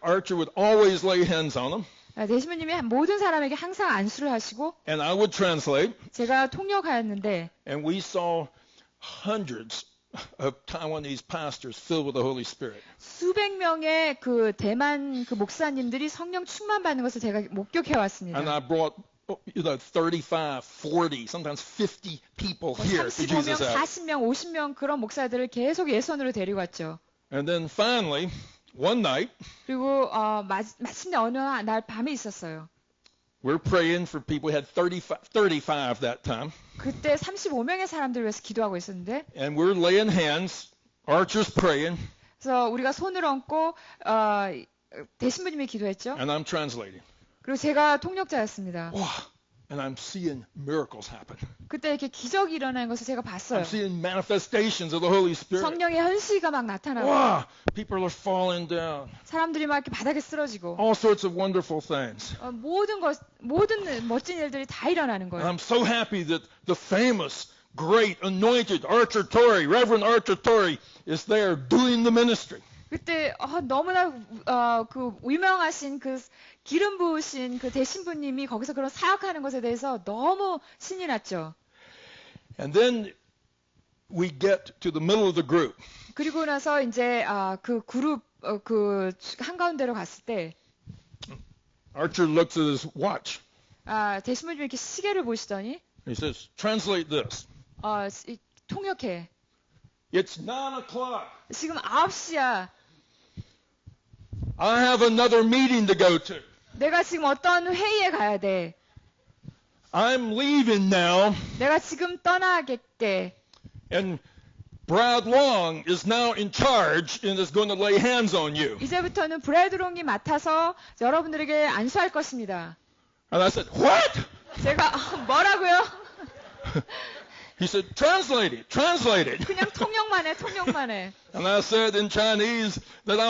Archer would always lay hands on them, 대신부님이 모든 사람에게 항상 안수를 하시고 and I would translate, 제가 통역하였는데 and we saw hundreds of Taiwanese pastors filled with the Holy Spirit. 수백 명의 그 대만 그 목사님들이 성령 충만 받는 것을 제가 목격해 왔습니다. And I brought 35, 40, sometimes 50 people here to 35명, Jesus Abbey. 40명, 50명 그런 목사들을 계속 예선으로 데리고 왔죠. And then finally, one night, 그리고 마침내 어느 날 밤에 있었어요. we're praying for people. We had 35 that time. 그때 35명의 사람들을 위해서 기도하고 있었는데 And we're laying hands. Archer's praying, 그래서 우리가 손을 얹고 대신부님이 기도했죠. and I'm translating. 그리고 제가 통역자였습니다. Wow. And I'm seeing miracles happen. 그때 이렇게 기적이 일어나는 것을 제가 봤어요. I'm seeing manifestations of the Holy Spirit. 성령의 현시가 막 나타나고 Wow. People are falling down. 사람들이 막 이렇게 바닥에 쓰러지고 All sorts of wonderful things. 모든 멋진 일들이 다 일어나는 And 거예요. I'm so happy that the famous, great, anointed Archer Torrey, Reverend Archer Torrey, is there doing the ministry. 그때 너무나 그 유명하신 그 기름 부으신 그 대신부님이 거기서 그런 사역하는 것에 대해서 너무 신이 났죠. And then we get to the middle of the group. 그리고 나서 이제 그 그룹 그 한가운데로 갔을 때 Archer looks at his watch. 대신부님이 이렇게 시계를 보시더니 He says, translate this. 통역해. It's 9 o'clock. 지금 9시야. I have another meeting to go to. 내가 지금 어떤 회의에 가야 돼. I'm leaving now, 내가 지금 떠나겠게. and Brad Long is now in charge and is going to lay hands on you. 이제부터는 브래드롱이 맡아서 여러분들에게 안수할 것입니다. And I said, what? 제가 뭐라고요? He said, translate it, translate it. 그냥 통역만 해, 통역만 해. And I said in Chinese that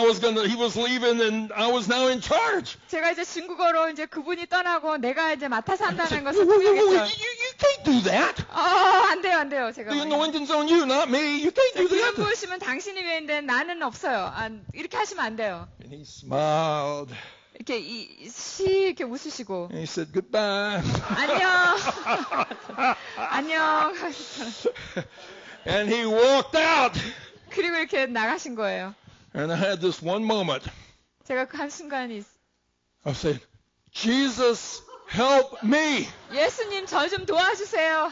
he was leaving and I was now in charge. 제가 이제 중국어로 이제 그분이 떠나고 내가 이제 맡아서 I said, 한다는 것을 whoa, 통역했어요. you can't do that. 안 돼요, 안 돼요. 제가. The anointing's on you, not me. You can't do 기름 that. 부으시면 당신이 위인데 나는 없어요. 이렇게 하시면 안 돼요. And he smiled. 이렇게 이렇게 웃으시고. And he said, goodbye. 안녕. 안녕. And he walked out. 그리고 이렇게 나가신 거예요. And I had this one moment. 제가 그 한순간이 I said, Jesus, help me. 예수님 저 좀 도와주세요.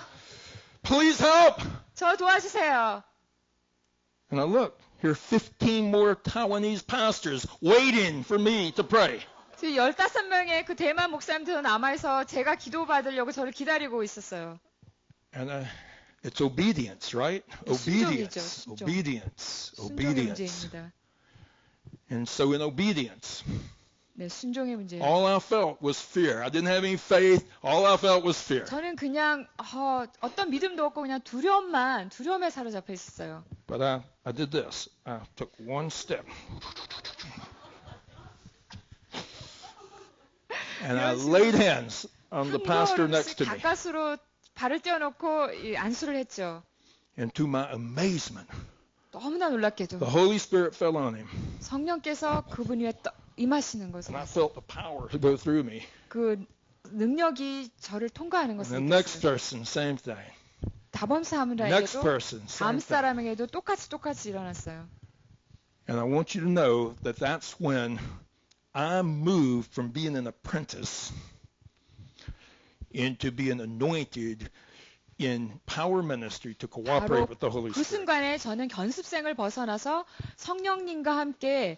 Please help. 저 도와주세요. And I looked. Here are 15 more Taiwanese pastors waiting for me to pray. 지금 15명의 그 대만 목사님들 남아있어 제가 기도받으려고 저를 기다리고 있었어요. And it's obedience, right? 순종이죠, Obedience. 순종. Obedience. 순종의 Obedience. 문제입니다. And so in obedience, 네, 순종의 문제예요. all I felt was fear. I didn't have any faith. All I felt was fear. 저는 그냥 어떤 믿음도 없고 그냥 두려움에 사로잡혀 있었어요. But I did this. I took one step. And I laid hands on the pastor 한 next to 걸음씩 me. 가까스로 발을 떼어놓고 안수를 했죠. And to my amazement, 너무나 놀랍게도 the Holy Spirit fell on him. 성령께서 그분 위에 임하시는 것을 And I felt the power to go through me. 그 능력이 저를 통과하는 And 것을 the next 느꼈어요. person, same thing. 다범 Next 사람에게도 person, 다음 same thing. 사람에게도 똑같이 일어났어요. And I want you to know that that's when I moved from being an apprentice into being anointed in power ministry to cooperate 바로 with the Holy 그 Spirit. 순간에 저는 견습생을 벗어나서 성령님과 함께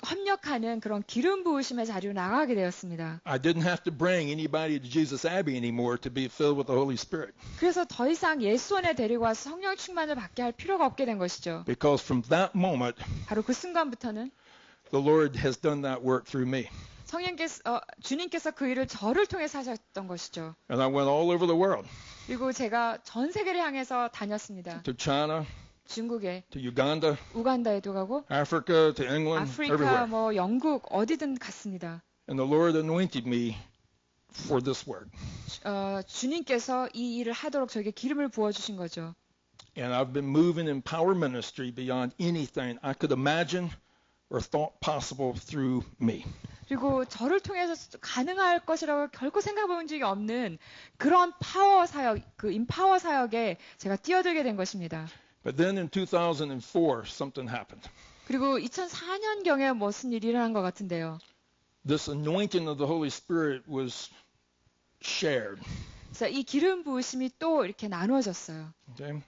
협력하는 그런 기름 부으심의 자리로 나가게 되었습니다. I didn't have to bring anybody to Jesus Abbey anymore to be filled with the Holy Spirit. 그래서 더 이상 예수원에 데리고 와서 성령 충만을 받게 할 필요가 없게 된 것이죠. Because from that moment, 바로 그 순간부터는 the Lord has done that work through me. 주님께서 그 일을 저를 통해서 하셨던 것이죠. And I went all over the world, 그리고 제가 전 세계를 향해서 다녔습니다. to China, 중국에, to Uganda, 우간다에도 가고, Africa, to England, 아프리카, everywhere. 영국 어디든 갔습니다. And the Lord anointed me for this work. 주님께서 이 일을 하도록 저에게 기름을 부어주신 거죠. And I've been moving in power ministry beyond anything I could imagine or thought possible through me. 그리고 저를 통해서 가능할 것이라고 결코 생각해본 적이 없는 그런 파워 사역, 그 인파워 사역에 제가 뛰어들게 된 것입니다. But then in 2004, something happened. 그리고 2004년경에 무슨 일이 일어난 것 같은데요. This anointing of the Holy Spirit was shared. 그래서 이 기름 부으심이 또 이렇게 나눠졌어요. Okay?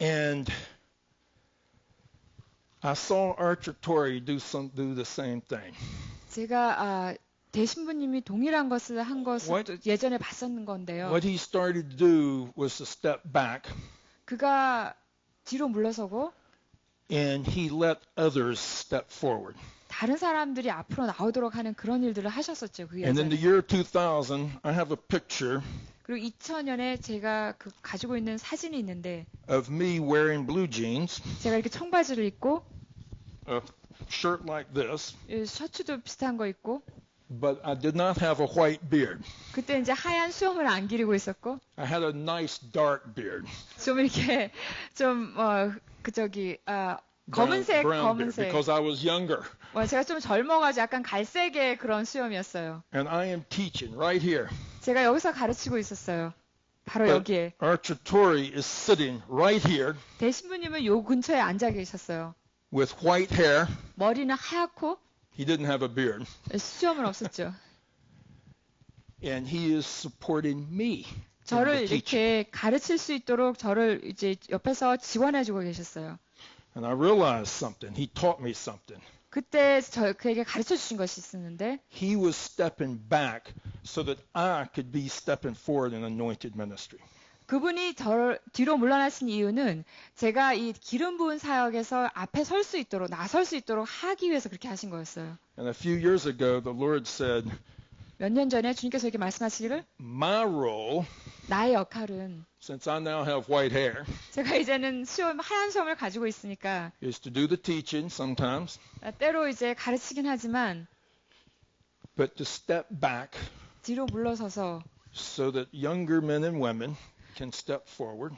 And I saw Archer Torrey do the same thing. 제가 대신부님이 동일한 것을 한 것을 What? 또 예전에 봤었는 건데요. What he started to do was to step back, 그가 뒤로 물러서고 and he let others step forward. 다른 사람들이 앞으로 나오도록 하는 그런 일들을 하셨었죠. 그 And in the 예전에. year 2000, I have a picture 그리고 2000년에 제가 가지고 있는 사진이 있는데 of me wearing blue jeans, 제가 이렇게 청바지를 입고 a shirt like this, 셔츠도 비슷한 거 입고 but I did not have a white beard. 그때 이제 하얀 수염을 안 기르고 있었고 I had a nice dark beard. 좀 이렇게 좀 검은색 brown beard, 검은색 because I was younger. 제가 좀 젊어가지고 약간 갈색의 그런 수염이었어요. And I am teaching right here. 제가 여기서 가르치고 있었어요. 바로 But 여기에. Archer Torrey is sitting right here 대신부님은 요 근처에 앉아 계셨어요. with white hair. 머리는 하얗고 He didn't have a beard. 수염은 없었죠. And he is supporting me. in 저를 the teaching. 이렇게 가르칠 수 있도록 저를 이제 옆에서 지원해주고 계셨어요. And I realized something. He taught me something. 그때 그에게 가르쳐 주신 것이 있었는데 He was stepping back so that I could be stepping forward in anointed ministry. 그분이 저를 뒤로 물러나신 이유는 제가 이 기름 부은 사역에서 앞에 설 수 있도록 나설 수 있도록 하기 위해서 그렇게 하신 거였어요. And a few years ago, the Lord said, 몇 년 전에 주님께서 이렇게 말씀하시기를 my role, 나의 역할은 since I now have white hair, 제가 이제는 하얀 수염을 가지고 있으니까 is to do the teaching sometimes, 때로 이제 가르치긴 하지만 but to step back 뒤로 물러서서 so that younger men and women can step forward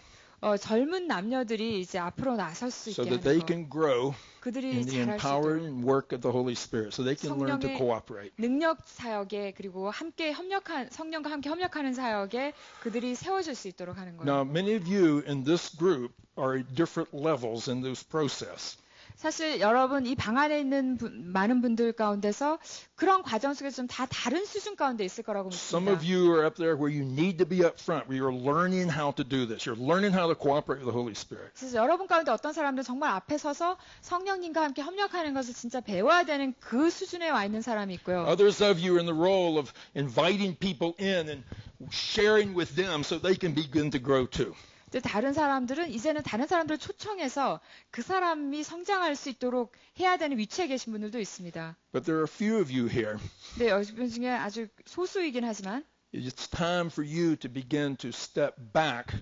젊은 남녀들이 이제 앞으로 나설 수 so 있게 that they 하는 거. can grow 그들이 in the 잘할 수 empowered 있도록 work of the Holy Spirit so they can learn to 성령의 cooperate. 능력 사역에 그리고 함께 성령과 함께 협력하는 사역에 그들이 세워질 수 있도록 하는 거예요. Now, many of you in this group are at different levels in this process. 사실 여러분 이 방 안에 있는 많은 분들 가운데서 그런 과정 속에서 좀 다 다른 수준 가운데 있을 거라고 Some 믿습니다. of you are up there where you need to be up front, where you're learning how to do this. You're learning how to cooperate with the Holy Spirit. 그래서 여러분 가운데 어떤 사람들은 정말 앞에 서서 성령님과 함께 협력하는 것을 진짜 배워야 되는 그 수준에 와 있는 사람이 있고요. Others of you are in the role of inviting people in and sharing with them so they can begin to grow too. 또 다른 사람들은 이제는 다른 사람들을 초청해서 그 사람이 성장할 수 있도록 해야 되는 위치에 계신 분들도 있습니다. But there are a few of you here. 근데 여러분 중에 아주 소수이긴 하지만 It's time for you to begin to step back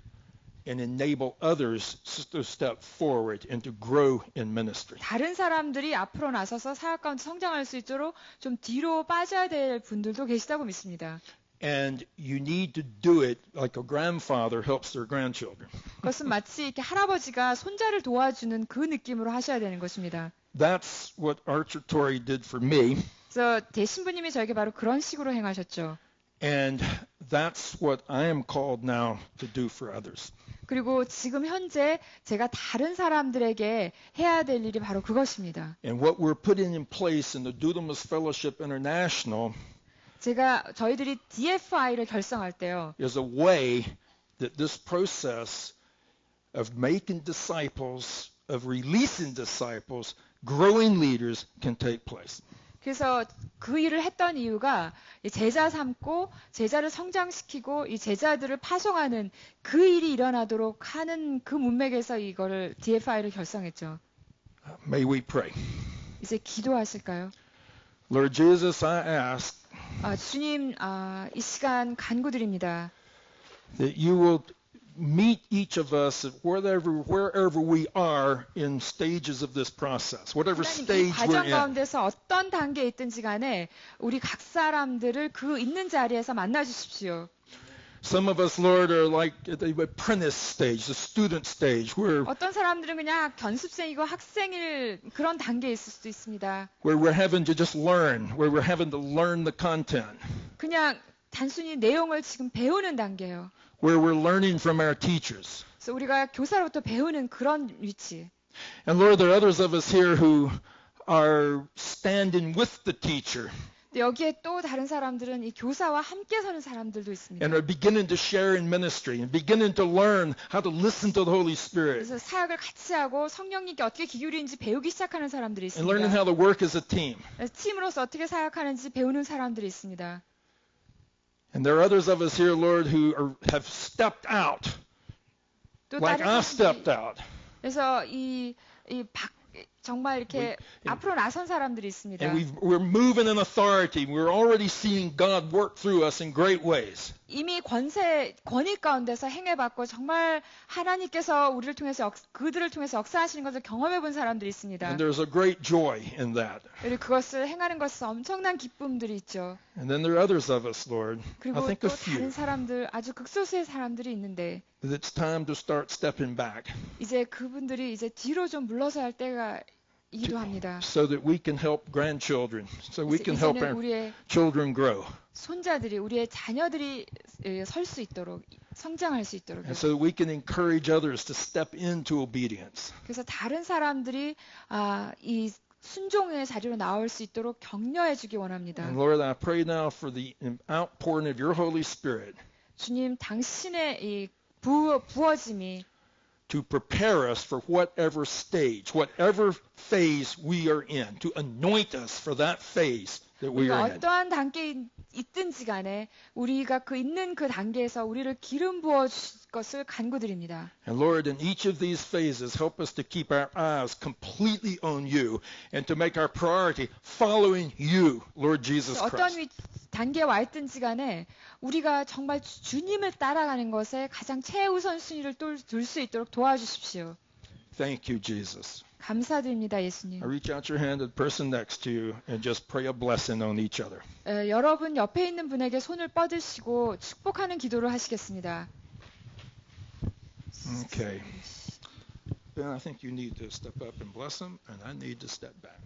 and enable others to step forward and to grow in ministry. 다른 사람들이 앞으로 나서서 사역 가운데 성장할 수 있도록 좀 뒤로 빠져야 될 분들도 계시다고 믿습니다. And you need to do it like a grandfather helps their grandchildren. 그것은 마치 이렇게 할아버지가 손자를 도와주는 그 느낌으로 하셔야 되는 것입니다. That's what Archer Torrey did for me, 그래서 대신부님이 저에게 바로 그런 식으로 행하셨죠. and that's what I am called now to do for others. 그리고 지금 현재 제가 다른 사람들에게 해야 될 일이 바로 그것입니다. And what we're putting in place in the Dunamis Fellowship International 저희들이 DFI를 결성할 때요. is a way that this process of making disciples, of releasing disciples, growing leaders can take place. 그래서 그 일을 했던 이유가 이 제자 삼고 제자를 성장시키고 이 제자들을 파송하는 그 일이 일어나도록 하는 그 문맥에서 이거를 DFI를 결성했죠. May we pray. 이제 기도하실까요? Lord Jesus, I ask 주님, 이 시간 간구드립니다. that you will meet each of us at wherever we are in stages of this process, whatever 하나님, 이 stage we're 과정 in. 가운데서 어떤 단계에 있든지 간에 우리 각 사람들을 그 있는 자리에서 만나 주십시오. Some of us, Lord, are like at the apprentice stage, the student stage, 어떤 사람들은 그냥 견습생이고 학생일 그런 단계에 있을 수도 있습니다. where we're having to just learn, where we're having to learn the content, 그냥 단순히 내용을 지금 배우는 단계예요. where we're learning from our teachers. 그래서 우리가 교사로부터 배우는 그런 위치. And Lord, there are others of us here who are standing with the teacher 근데 여기에 또 다른 사람들은 이 교사와 함께 서는 사람들도 있습니다. and are beginning to share in ministry and beginning to learn how to listen to the Holy Spirit 그래서 사역을 같이 하고 성령님께 어떻게 기울이는지 배우기 시작하는 사람들이 and learning 있습니다. how to work as a team. 그래서 팀으로서 어떻게 사역하는지 배우는 사람들이 있습니다. And there are others of us here, Lord, who have stepped out, 또 like 다른 I stepped 사람들이 out. 그래서 정말 이렇게 앞으로 나선 사람들이 있습니다. And we're moving in authority. We're already seeing God work through us in great ways. 이미 권위 가운데서 행해봤고 정말 하나님께서 우리를 통해서 그들을 통해서 역사하시는 것을 경험해본 사람들이 있습니다. And there's a great joy in that. 그리고 그것을 행하는 것은 엄청난 기쁨들이 있죠. And then there are others of us, Lord. I 그리고 think 또 a few. 다른 사람들, 아주 극소수의 사람들이 있는데 That it's time to start stepping back 이제 그분들이 이제 뒤로 좀 물러서야 할 때가이기도 합니다. so that we can help grandchildren, so we can help 이제는 our 우리의 children grow. 손자들이, 우리의 자녀들이 설 수 있도록, 성장할 수 있도록. And so that we can encourage others to step into obedience. 그래서 다른 사람들이 이 순종의 자리로 나올 수 있도록 격려해 주기 원합니다. And Lord, I pray now for the outpouring of your Holy Spirit 주님, 당신의 이 부어짐이 to prepare us for whatever stage, whatever phase we are in, to anoint us for that phase that we 우리가 are in. 어떠한 단계에 있든지 간에 우리가 있는 그 단계에서 우리를 기름 부어 주실 것을 간구드립니다. And Lord, in each of these phases, help us to keep our eyes completely on you and to make our priority following you, Lord Jesus 어떤 Christ. 단계에 와 있든지 간에 우리가 정말 주님을 따라가는 것에 가장 최우선 순위를 둘 수 있도록 도와주십시오. Thank you, Jesus. 감사드립니다, 예수님. Reach out your hand to the person next to you and just pray a blessing on each other. 여러분 옆에 있는 분에게 손을 뻗으시고 축복하는 기도를 하시겠습니다. Okay. Ben, I think you need to step up and bless them, and I need to step back.